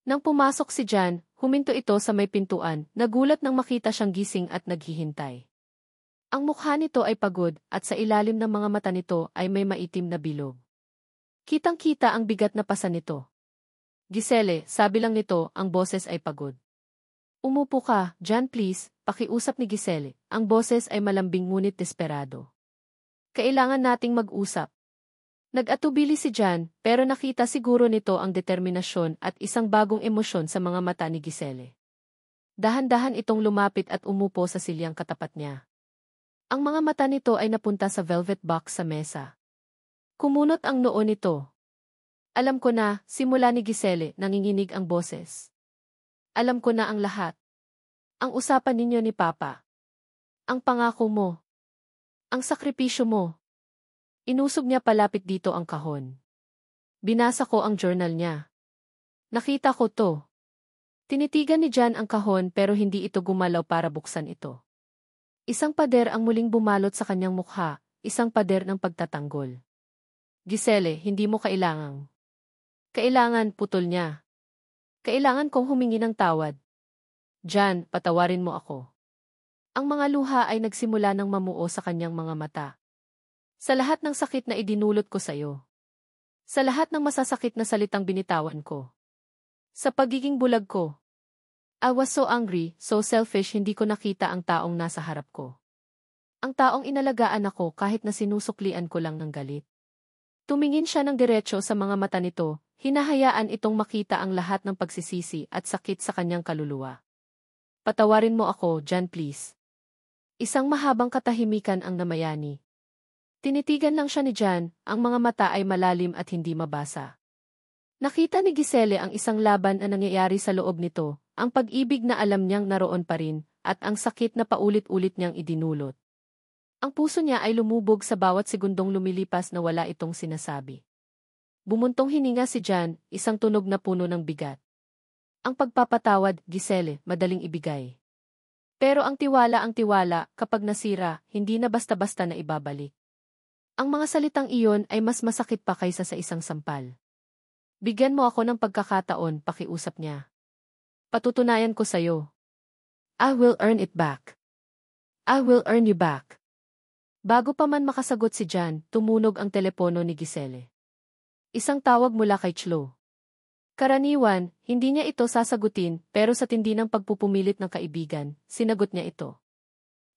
Nang pumasok si Jan, huminto ito sa may pintuan, nagulat nang makita siyang gising at naghihintay. Ang mukha nito ay pagod at sa ilalim ng mga mata nito ay may maitim na bilog. Kitang-kita ang bigat na pasa nito. Giselle, sabi lang nito, ang boses ay pagod. Umupo ka, Jan please, pakiusap ni Giselle. Ang boses ay malambing ngunit desperado. Kailangan nating mag-usap. Nag-atubili si Jan, pero nakita siguro nito ang determinasyon at isang bagong emosyon sa mga mata ni Giselle. Dahan-dahan itong lumapit at umupo sa silyang katapat niya. Ang mga mata nito ay napunta sa velvet box sa mesa. Kumunot ang noo nito. Alam ko na, simula ni Giselle, nanginginig ang boses. Alam ko na ang lahat. Ang usapan ninyo ni Papa. Ang pangako mo. Ang sakripisyo mo. Inusog niya palapit dito ang kahon. Binasa ko ang journal niya. Nakita ko to. Tinitigan ni Jan ang kahon pero hindi ito gumalaw para buksan ito. Isang pader ang muling bumalot sa kanyang mukha, isang pader ng pagtatanggol. Giselle, hindi mo kailangang. Kailangan, putol niya. Kailangan kong humingi ng tawad. Jan, patawarin mo ako. Ang mga luha ay nagsimula ng mamuo sa kanyang mga mata. Sa lahat ng sakit na idinulot ko sa'yo. Sa lahat ng masasakit na salitang binitawan ko. Sa pagiging bulag ko. I was so angry, so selfish, hindi ko nakita ang taong nasa harap ko. Ang taong inalagaan ako kahit na sinusuklian ko lang ng galit. Tumingin siya ng diretso sa mga mata nito, hinahayaan itong makita ang lahat ng pagsisisi at sakit sa kanyang kaluluwa. Patawarin mo ako, Jan please. Isang mahabang katahimikan ang namayani. Tinitigan lang siya ni Jan, ang mga mata ay malalim at hindi mabasa. Nakita ni Giselle ang isang laban na nangyayari sa loob nito, ang pag-ibig na alam niyang naroon pa rin, at ang sakit na paulit-ulit niyang idinulot. Ang puso niya ay lumubog sa bawat segundong lumilipas na wala itong sinasabi. Bumuntong hininga si Jan, isang tunog na puno ng bigat. Ang pagpapatawad, Giselle, madaling ibigay. Pero ang tiwala kapag nasira, hindi na basta-basta na ibabalik. Ang mga salitang iyon ay mas masakit pa kaysa sa isang sampal. Bigyan mo ako ng pagkakataon, pakiusap niya. Patutunayan ko sa'yo. I will earn it back. I will earn you back. Bago pa man makasagot si Jan, tumunog ang telepono ni Giselle. Isang tawag mula kay Chlo. Karaniwan, hindi niya ito sasagutin, pero sa tindi ng pagpupumilit ng kaibigan, sinagot niya ito.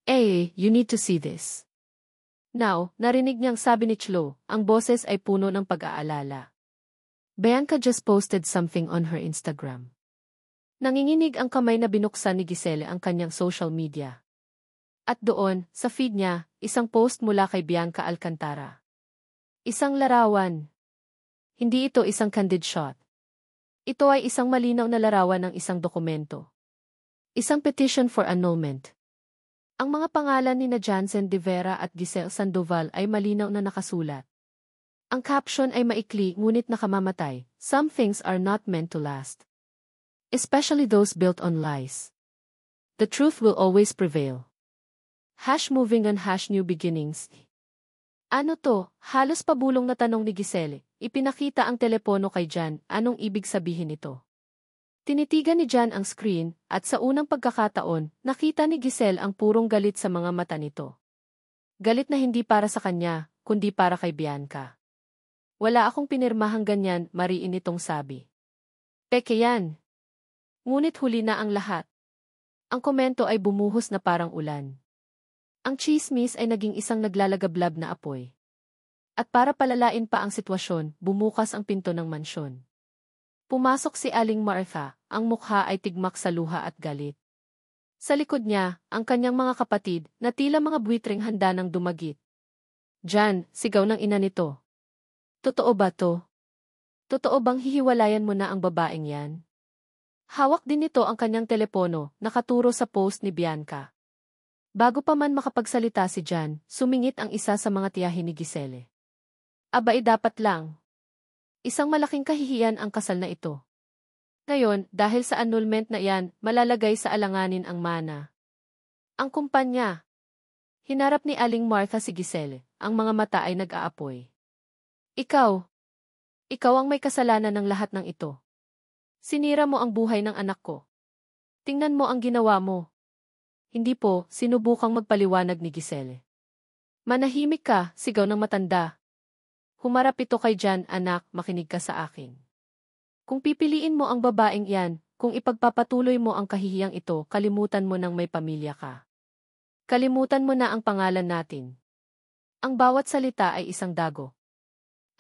Hey, you need to see this. Now, narinig niyang sabi ni Chlo, ang boses ay puno ng pag-aalala. Bianca just posted something on her Instagram. Nanginginig ang kamay na binuksan ni Giselle ang kanyang social media. At doon, sa feed niya, isang post mula kay Bianca Alcantara. Isang larawan. Hindi ito isang candid shot. Ito ay isang malinaw na larawan ng isang dokumento. Isang petition for annulment. Ang mga pangalan ni na Jansen de Vera at Giselle Sandoval ay malinaw na nakasulat. Ang caption ay maikli ngunit nakamamatay. Some things are not meant to last. Especially those built on lies. The truth will always prevail. #moving on #new beginnings. Ano to? Halos pabulong na tanong ni Giselle. Ipinakita ang telepono kay Jan. Anong ibig sabihin nito? Tinitigan ni Jan ang screen, at sa unang pagkakataon, nakita ni Giselle ang purong galit sa mga mata nito. Galit na hindi para sa kanya, kundi para kay Bianca. Wala akong pinirmahang ganyan, mariin itong sabi. Peke yan. Ngunit huli na ang lahat. Ang komento ay bumuhos na parang ulan. Ang chismis ay naging isang naglalagablab na apoy. At para palalain pa ang sitwasyon, bumukas ang pinto ng mansyon. Pumasok si Aling Martha, ang mukha ay tigmak sa luha at galit. Sa likod niya, ang kanyang mga kapatid, na tila mga buitreng handa ng dumagit. Jan, sigaw ng ina nito. Totoo ba to? Totoo bang hihiwalayan mo na ang babaeng yan? Hawak din nito ang kanyang telepono, nakaturo sa post ni Bianca. Bago pa man makapagsalita si Jan, sumingit ang isa sa mga tiyahin ni Giselle. Abay dapat lang. Isang malaking kahihiyan ang kasal na ito. Ngayon, dahil sa annulment na iyan, malalagay sa alanganin ang mana. Ang kumpanya. Hinarap ni Aling Martha si Giselle, ang mga mata ay nag-aapoy. Ikaw ang may kasalanan ng lahat ng ito. Sinira mo ang buhay ng anak ko. Tingnan mo ang ginawa mo. Hindi po, sinubukang magpaliwanag ni Giselle. Manahimik ka, sigaw ng matanda. Humarap ito kay Jan, anak, makinig ka sa akin. Kung pipiliin mo ang babaeng iyan, kung ipagpapatuloy mo ang kahihiyang ito, kalimutan mo nang may pamilya ka. Kalimutan mo na ang pangalan natin. Ang bawat salita ay isang dago.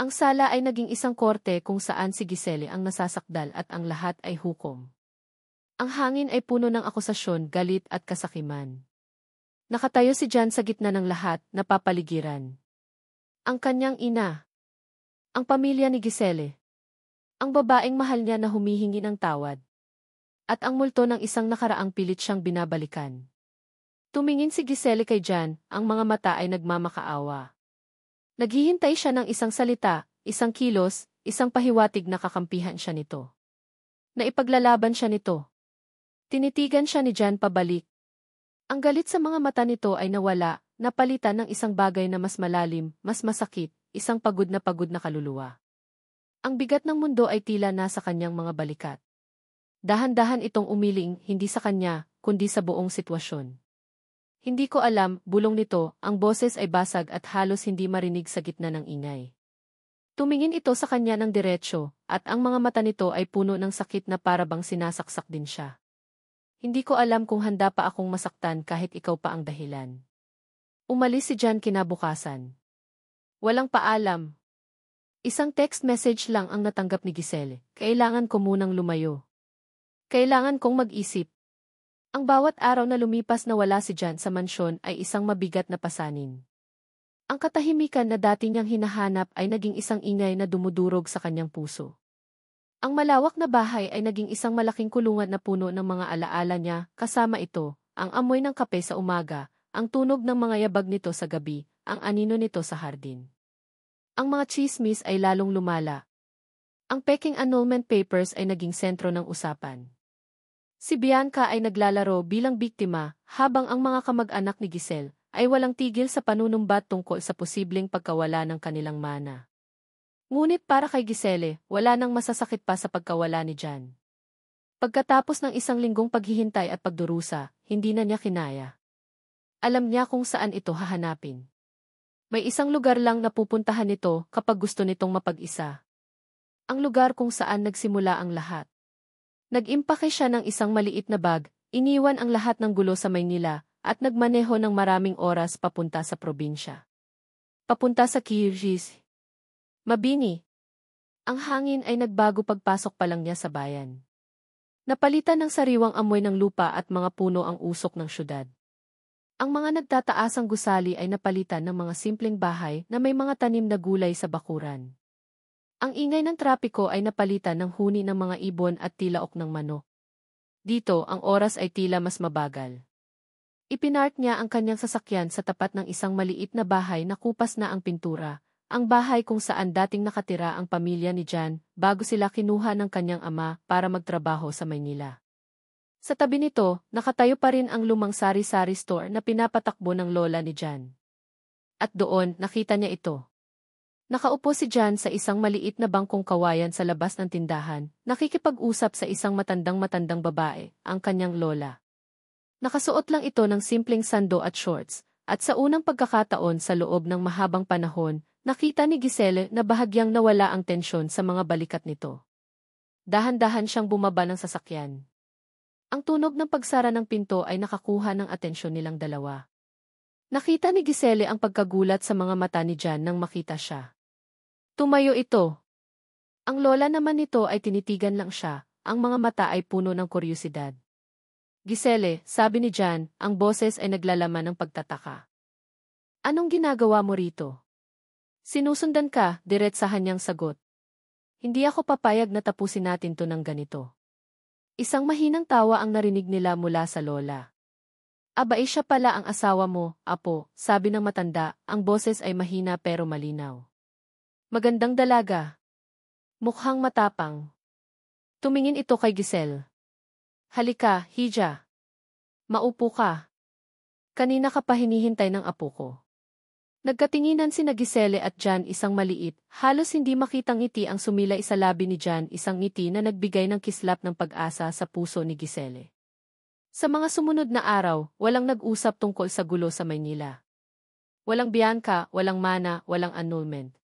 Ang sala ay naging isang korte kung saan si Giselle ang nasasakdal at ang lahat ay hukom. Ang hangin ay puno ng akusasyon, galit at kasakiman. Nakatayo si Jan sa gitna ng lahat, napapaligiran. Ang kanyang ina. Ang pamilya ni Giselle. Ang babaeng mahal niya na humihingi ng tawad. At ang multo ng isang nakaraang pilit siyang binabalikan. Tumingin si Giselle kay Jan, ang mga mata ay nagmamakaawa. Naghihintay siya ng isang salita, isang kilos, isang pahiwatig na kakampihan siya nito. Naipaglalaban siya nito. Tinitigan siya ni Jan pabalik. Ang galit sa mga mata nito ay nawala, napalitan ng isang bagay na mas malalim, mas masakit, isang pagod na kaluluwa. Ang bigat ng mundo ay tila nasa kanyang mga balikat. Dahan-dahan itong umiling, hindi sa kanya, kundi sa buong sitwasyon. Hindi ko alam, bulong nito, ang boses ay basag at halos hindi marinig sa gitna ng ingay. Tumingin ito sa kanya ng diretsyo, at ang mga mata nito ay puno ng sakit na para bang sinasaksak din siya. Hindi ko alam kung handa pa akong masaktan kahit ikaw pa ang dahilan. Umalis si Jan kinabukasan. Walang paalam. Isang text message lang ang natanggap ni Giselle. Kailangan ko munang lumayo. Kailangan kong mag-isip. Ang bawat araw na lumipas na wala si Jan sa mansyon ay isang mabigat na pasanin. Ang katahimikan na dati niyang hinahanap ay naging isang ingay na dumudurog sa kanyang puso. Ang malawak na bahay ay naging isang malaking kulungan na puno ng mga alaala niya, kasama ito, ang amoy ng kape sa umaga, ang tunog ng mga yabag nito sa gabi, ang anino nito sa hardin. Ang mga chismis ay lalong lumala. Ang peking annulment papers ay naging sentro ng usapan. Si Bianca ay naglalaro bilang biktima, habang ang mga kamag-anak ni Giselle ay walang tigil sa panunumbat tungkol sa posibleng pagkawala ng kanilang mana. Ngunit para kay Giselle, wala nang masasakit pa sa pagkawala ni Jan. Pagkatapos ng isang linggong paghihintay at pagdurusa, hindi na niya kinaya. Alam niya kung saan ito hahanapin. May isang lugar lang na pupuntahan nito kapag gusto nitong mapag-isa. Ang lugar kung saan nagsimula ang lahat. Nag-impake siya ng isang maliit na bag, iniwan ang lahat ng gulo sa Maynila, at nagmaneho ng maraming oras papunta sa probinsya. Papunta sa Kyrgyz. Mabini. Ang hangin ay nagbago pagpasok pa lang niya sa bayan. Napalitan ng sariwang amoy ng lupa at mga puno ang usok ng syudad. Ang mga nagtataasang gusali ay napalitan ng mga simpleng bahay na may mga tanim na gulay sa bakuran. Ang ingay ng trapiko ay napalitan ng huni ng mga ibon at tilaok ng manok. Dito, ang oras ay tila mas mabagal. Ipinark niya ang kanyang sasakyan sa tapat ng isang maliit na bahay na kupas na ang pintura, ang bahay kung saan dating nakatira ang pamilya ni Jan bago sila kinuha ng kanyang ama para magtrabaho sa Maynila. Sa tabi nito, nakatayo pa rin ang lumang sari-sari store na pinapatakbo ng lola ni Jan. At doon, nakita niya ito. Nakaupo si Jan sa isang maliit na bangkong kawayan sa labas ng tindahan, nakikipag-usap sa isang matandang babae, ang kanyang lola. Nakasuot lang ito ng simpleng sando at shorts, at sa unang pagkakataon sa loob ng mahabang panahon, nakita ni Giselle na bahagyang nawala ang tensyon sa mga balikat nito. Dahan-dahan siyang bumaba ng sasakyan. Ang tunog ng pagsara ng pinto ay nakakuha ng atensyon nilang dalawa. Nakita ni Giselle ang pagkagulat sa mga mata ni Jan nang makita siya. Tumayo ito. Ang lola naman nito ay tinitigan lang siya, ang mga mata ay puno ng kuryosidad. Giselle, sabi ni Jan, ang boses ay naglalaman ng pagtataka. Anong ginagawa mo rito? Sinusundan ka, diretsahan niyang sagot. Hindi ako papayag na tapusin natin to ng ganito. Isang mahinang tawa ang narinig nila mula sa lola. Abay siya pala ang asawa mo, apo, sabi ng matanda, ang boses ay mahina pero malinaw. Magandang dalaga. Mukhang matapang. Tumingin ito kay Giselle. Halika, Hija. Maupo ka. Kanina ka pa hinihintay ng apo ko. Nagkatinginan sina Giselle at Jan, isang maliit, halos hindi makitang ngiti ang sumilay sa labi ni Jan, isang ngiti na nagbigay ng kislap ng pag-asa sa puso ni Giselle. Sa mga sumunod na araw, walang nag-usap tungkol sa gulo sa Maynila. Walang biyangka, walang mana, walang annulment.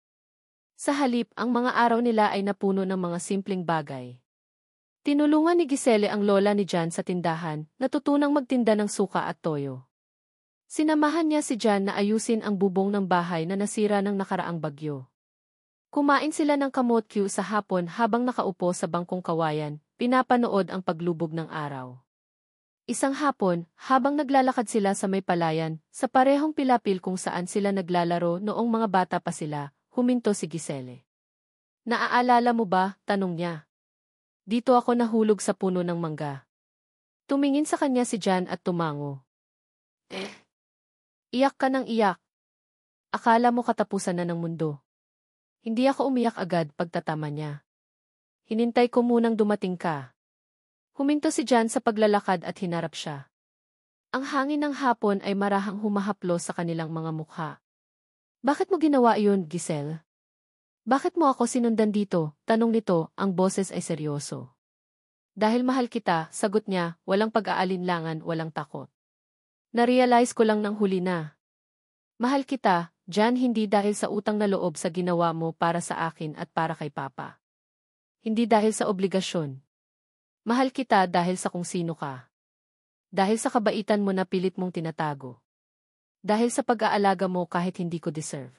Sa halip, ang mga araw nila ay napuno ng mga simpleng bagay. Tinulungan ni Giselle ang lola ni Jan sa tindahan, natutunang magtinda ng suka at toyo. Sinamahan niya si Jan na ayusin ang bubong ng bahay na nasira ng nakaraang bagyo. Kumain sila ng kamotyu sa hapon habang nakaupo sa bangkong kawayan, pinapanood ang paglubog ng araw. Isang hapon, habang naglalakad sila sa may palayan, sa parehong pilapil kung saan sila naglalaro noong mga bata pa sila, huminto si Giselle. Naaalala mo ba? Tanong niya. Dito ako nahulog sa puno ng mangga. Tumingin sa kanya si Jan at tumango. Iyak ka ng iyak. Akala mo katapusan na ng mundo. Hindi ako umiyak agad pagtatama niya. Hinintay ko munang dumating ka. Huminto si Jan sa paglalakad at hinarap siya. Ang hangin ng hapon ay marahang humahaplos sa kanilang mga mukha. Bakit mo ginawa iyon, Giselle? Bakit mo ako sinundan dito? Tanong nito, ang boses ay seryoso. Dahil mahal kita, sagot niya, walang pag-aalinlangan, walang takot. Narealize ko lang ng huli na. Mahal kita, Jan, hindi dahil sa utang na loob sa ginawa mo para sa akin at para kay Papa. Hindi dahil sa obligasyon. Mahal kita dahil sa kung sino ka. Dahil sa kabaitan mo na pilit mong tinatago. Dahil sa pag-aalaga mo kahit hindi ko deserve.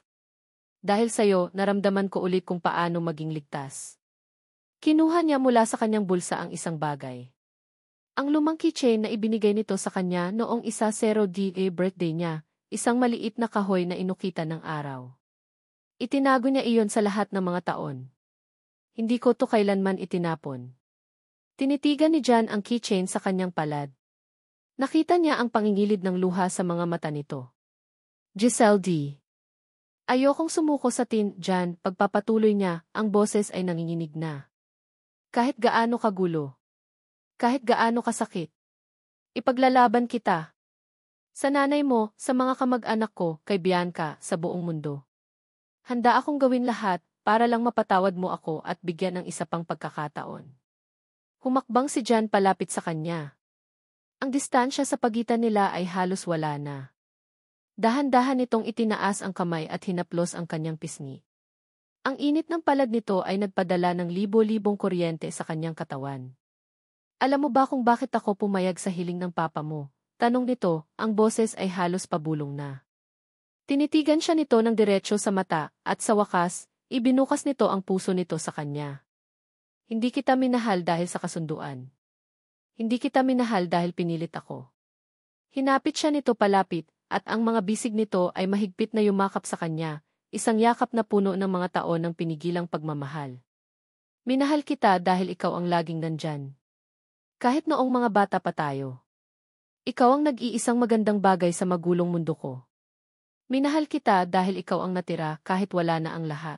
Dahil sa'yo, naramdaman ko ulit kung paano maging ligtas. Kinuha niya mula sa kanyang bulsa ang isang bagay. Ang lumang keychain na ibinigay nito sa kanya noong 10 birthday niya, isang maliit na kahoy na inukitan ng araw. Itinago niya iyon sa lahat ng mga taon. Hindi ko to kailanman itinapon. Tinitigan ni Jan ang keychain sa kanyang palad. Nakita niya ang pangingilid ng luha sa mga mata nito. Giselle D. Ayokong sumuko sa tin, Jan, pagpapatuloy niya, ang boses ay nanginginig na. Kahit gaano kagulo. Kahit gaano kasakit. Ipaglalaban kita. Sa nanay mo, sa mga kamag-anak ko, kay Bianca, sa buong mundo. Handa akong gawin lahat, para lang mapatawad mo ako at bigyan ng isa pang pagkakataon. Humakbang si Jan palapit sa kanya. Ang distansya sa pagitan nila ay halos wala na. Dahan-dahan nitong itinaas ang kamay at hinaplos ang kanyang pisngi. Ang init ng palad nito ay nagpadala ng libo-libong kuryente sa kanyang katawan. Alam mo ba kung bakit ako pumayag sa hiling ng papa mo? Tanong nito, ang boses ay halos pabulong na. Tinitigan siya nito ng diretsyo sa mata, at sa wakas, ibinukas nito ang puso nito sa kanya. Hindi kita minahal dahil sa kasunduan. Hindi kita minahal dahil pinilit ako. Hinapit siya nito palapit, at ang mga bisig nito ay mahigpit na yumakap sa kanya, isang yakap na puno ng mga taon ng pinigilang pagmamahal. Minahal kita dahil ikaw ang laging nandyan. Kahit noong mga bata pa tayo. Ikaw ang nag-iisang magandang bagay sa magulong mundo ko. Minahal kita dahil ikaw ang natira kahit wala na ang lahat.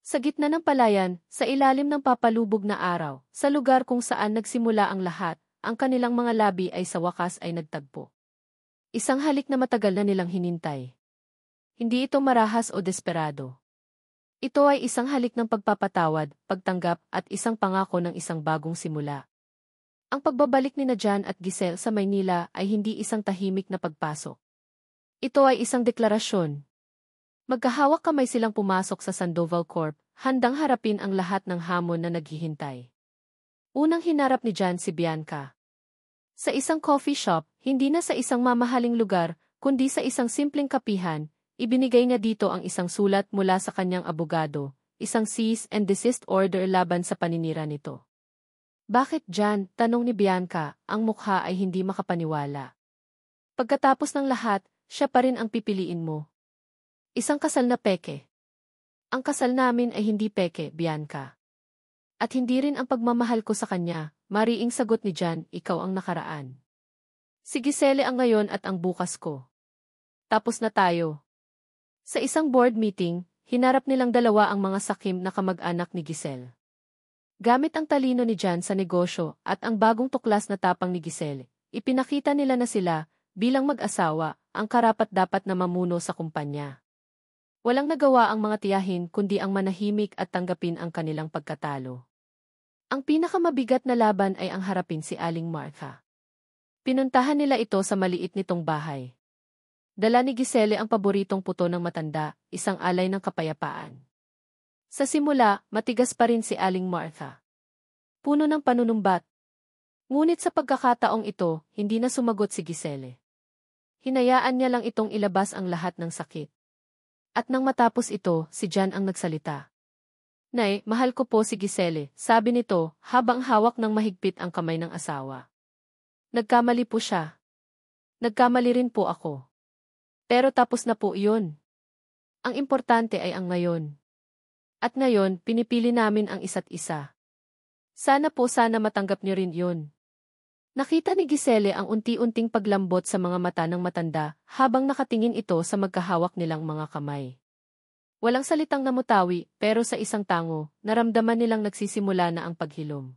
Sa gitna ng palayan, sa ilalim ng papalubog na araw, sa lugar kung saan nagsimula ang lahat, ang kanilang mga labi ay sa wakas ay nagtagpo. Isang halik na matagal na nilang hinintay. Hindi ito marahas o desperado. Ito ay isang halik ng pagpapatawad, pagtanggap at isang pangako ng isang bagong simula. Ang pagbabalik ni Jan at Giselle sa Maynila ay hindi isang tahimik na pagpasok. Ito ay isang deklarasyon. Magkahawak kamay silang pumasok sa Sandoval Corp, handang harapin ang lahat ng hamon na naghihintay. Unang hinarap ni Jan si Bianca. Sa isang coffee shop, hindi na sa isang mamahaling lugar, kundi sa isang simpleng kapihan, ibinigay niya dito ang isang sulat mula sa kanyang abogado, isang cease and desist order laban sa paninira nito. Bakit Jan? Tanong ni Bianca, ang mukha ay hindi makapaniwala. Pagkatapos ng lahat, siya pa rin ang pipiliin mo. Isang kasal na peke. Ang kasal namin ay hindi peke, Bianca. At hindi rin ang pagmamahal ko sa kanya, mariing sagot ni Jan, ikaw ang nakaraan. Si Giselle ang ngayon at ang bukas ko. Tapos na tayo. Sa isang board meeting, hinarap nilang dalawa ang mga sakim na kamag-anak ni Giselle. Gamit ang talino ni Jan sa negosyo at ang bagong tuklas na tapang ni Giselle, ipinakita nila na sila, bilang mag-asawa, ang karapat-dapat na mamuno sa kumpanya. Walang nagawa ang mga tiyahin kundi ang manahimik at tanggapin ang kanilang pagkatalo. Ang pinakamabigat na laban ay ang harapin si Aling Martha. Pinuntahan nila ito sa maliit nitong bahay. Dala ni Giselle ang paboritong puto ng matanda, isang alay ng kapayapaan. Sa simula, matigas pa rin si Aling Martha. Puno ng panunumbat. Ngunit sa pagkakataong ito, hindi na sumagot si Giselle. Hinayaan niya lang itong ilabas ang lahat ng sakit. At nang matapos ito, si Jan ang nagsalita. Nay, mahal ko po si Giselle, sabi nito, habang hawak ng mahigpit ang kamay ng asawa. Nagkamali po siya. Nagkamali rin po ako. Pero tapos na po iyon. Ang importante ay ang ngayon. At ngayon, pinipili namin ang isa't isa. Sana matanggap niyo rin yun. Nakita ni Giselle ang unti-unting paglambot sa mga mata ng matanda habang nakatingin ito sa magkahawak nilang mga kamay. Walang salitang namutawi pero sa isang tango, naramdaman nilang nagsisimula na ang paghilom.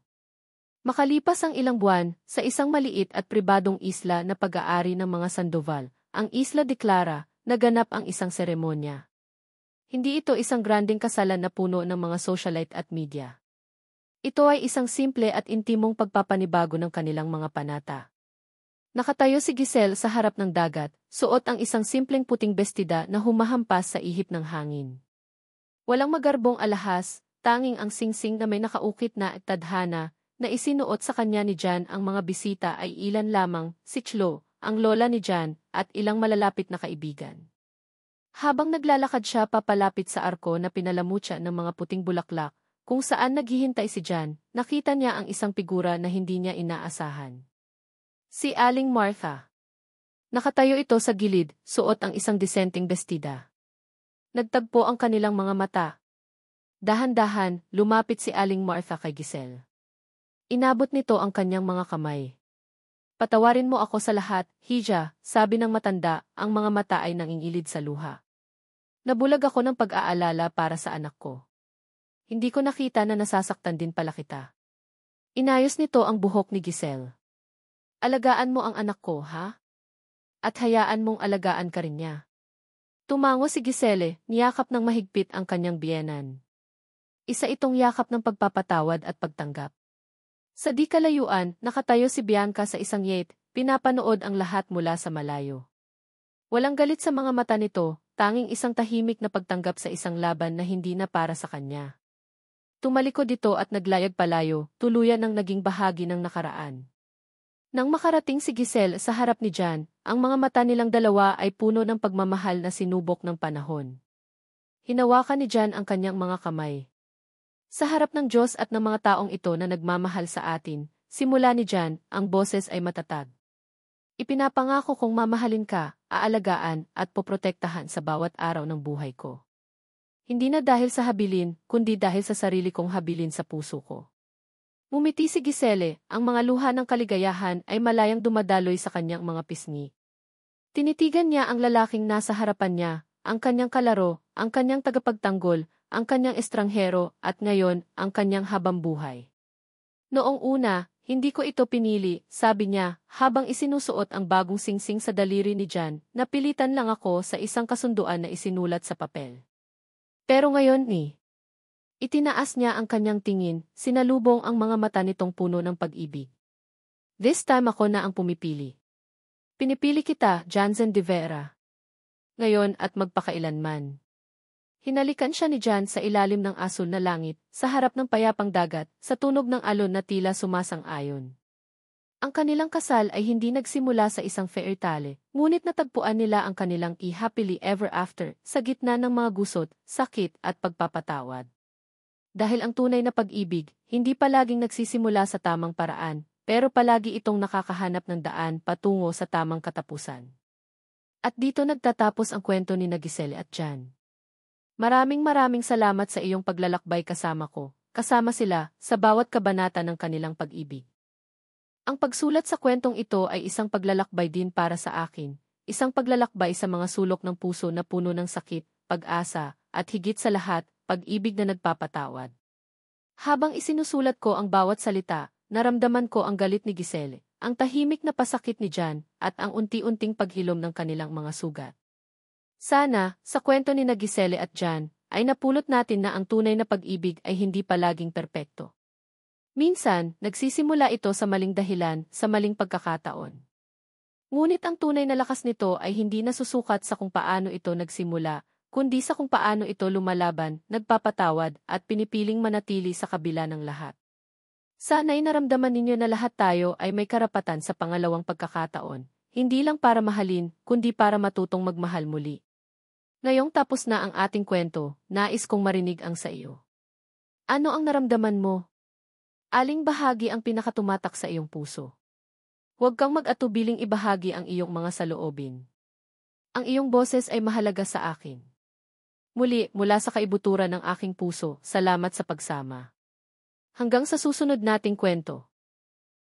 Makalipas ang ilang buwan, sa isang maliit at pribadong isla na pag-aari ng mga Sandoval, ang Isla de Clara, naganap ang isang seremonya. Hindi ito isang granding kasalan na puno ng mga socialite at media. Ito ay isang simple at intimong pagpapanibago ng kanilang mga panata. Nakatayo si Giselle sa harap ng dagat, suot ang isang simpleng puting bestida na humahampas sa ihip ng hangin. Walang magarbong alahas, tanging ang singsing na may nakaukit na tadhana na isinuot sa kanya ni Jan. Ang mga bisita ay ilan lamang, si Chlo, ang lola ni Jan, at ilang malalapit na kaibigan. Habang naglalakad siya papalapit sa arko na pinalamutya ng mga puting bulaklak, kung saan naghihintay si Jan, nakita niya ang isang figura na hindi niya inaasahan. Si Aling Martha. Nakatayo ito sa gilid, suot ang isang disenteng bestida. Nagtagpo ang kanilang mga mata. Dahan-dahan, lumapit si Aling Martha kay Giselle. Inabot nito ang kanyang mga kamay. Patawarin mo ako sa lahat, Hija, sabi ng matanda, ang mga mata ay nangingilid sa luha. Nabulag ako ng pag-aalala para sa anak ko. Hindi ko nakita na nasasaktan din pala kita. Inayos nito ang buhok ni Giselle. Alagaan mo ang anak ko, ha? At hayaan mong alagaan ka rin niya. Tumango si Giselle, niyakap ng mahigpit ang kanyang biyenan. Isa itong yakap ng pagpapatawad at pagtanggap. Sa di kalayuan, nakatayo si Bianca sa isang yate, pinapanood ang lahat mula sa malayo. Walang galit sa mga mata nito, tanging isang tahimik na pagtanggap sa isang laban na hindi na para sa kanya. Tumalikod ito at naglayag palayo, tuluyan ng naging bahagi ng nakaraan. Nang makarating si Giselle sa harap ni Jan, ang mga mata nilang dalawa ay puno ng pagmamahal na sinubok ng panahon. Hinawakan ni Jan ang kanyang mga kamay. Sa harap ng Diyos at ng mga taong ito na nagmamahal sa atin, simula ni Jan, ang boses ay matatag. Ipinapangako kong mamahalin ka, aalagaan, at poprotektahan sa bawat araw ng buhay ko. Hindi na dahil sa habilin, kundi dahil sa sarili kong habilin sa puso ko. Ngumiti si Giselle, ang mga luha ng kaligayahan ay malayang dumadaloy sa kanyang mga pisngi. Tinitigan niya ang lalaking nasa harapan niya, ang kanyang kalaro, ang kanyang tagapagtanggol, ang kanyang estranghero, at ngayon, ang kanyang habambuhay. Noong una, hindi ko ito pinili, sabi niya, habang isinusuot ang bagong singsing sa daliri ni Jan, napilitan lang ako sa isang kasunduan na isinulat sa papel. Pero ngayon itinaas niya ang kanyang tingin, sinalubong ang mga mata nitong puno ng pag-ibig. This time ako na ang pumipili. Pinipili kita, Jansen de Vera. Ngayon at magpakailanman. Hinalikan siya ni Jan sa ilalim ng asul na langit, sa harap ng payapang dagat, sa tunog ng alon na tila sumasang-ayon. Ang kanilang kasal ay hindi nagsimula sa isang fairy tale, ngunit natagpuan nila ang kanilang happily ever after sa gitna ng mga gusot, sakit at pagpapatawad. Dahil ang tunay na pag-ibig, hindi palaging nagsisimula sa tamang paraan, pero palagi itong nakakahanap ng daan patungo sa tamang katapusan. At dito nagtatapos ang kwento ni Giselle at Jan. Maraming salamat sa iyong paglalakbay kasama ko, kasama sila sa bawat kabanata ng kanilang pag-ibig. Ang pagsulat sa kwentong ito ay isang paglalakbay din para sa akin, isang paglalakbay sa mga sulok ng puso na puno ng sakit, pag-asa, at higit sa lahat, pag-ibig na nagpapatawad. Habang isinusulat ko ang bawat salita, naramdaman ko ang galit ni Giselle, ang tahimik na pasakit ni Jan, at ang unti-unting paghilom ng kanilang mga sugat. Sana, sa kwento ni Giselle at Jan, ay napulot natin na ang tunay na pag-ibig ay hindi palaging perpekto. Minsan, nagsisimula ito sa maling dahilan, sa maling pagkakataon. Ngunit ang tunay na lakas nito ay hindi nasusukat sa kung paano ito nagsimula, kundi sa kung paano ito lumalaban, nagpapatawad, at pinipiling manatili sa kabila ng lahat. Sana'y naramdaman ninyo na lahat tayo ay may karapatan sa pangalawang pagkakataon, hindi lang para mahalin, kundi para matutong magmahal muli. Ngayong tapos na ang ating kwento, nais kong marinig ang sa iyo. Ano ang naramdaman mo? Aling bahagi ang pinakatumatak sa iyong puso? Huwag kang mag-atubiling ibahagi ang iyong mga saloobin. Ang iyong boses ay mahalaga sa akin. Muli, mula sa kaibuturan ng aking puso, salamat sa pagsama. Hanggang sa susunod nating kwento.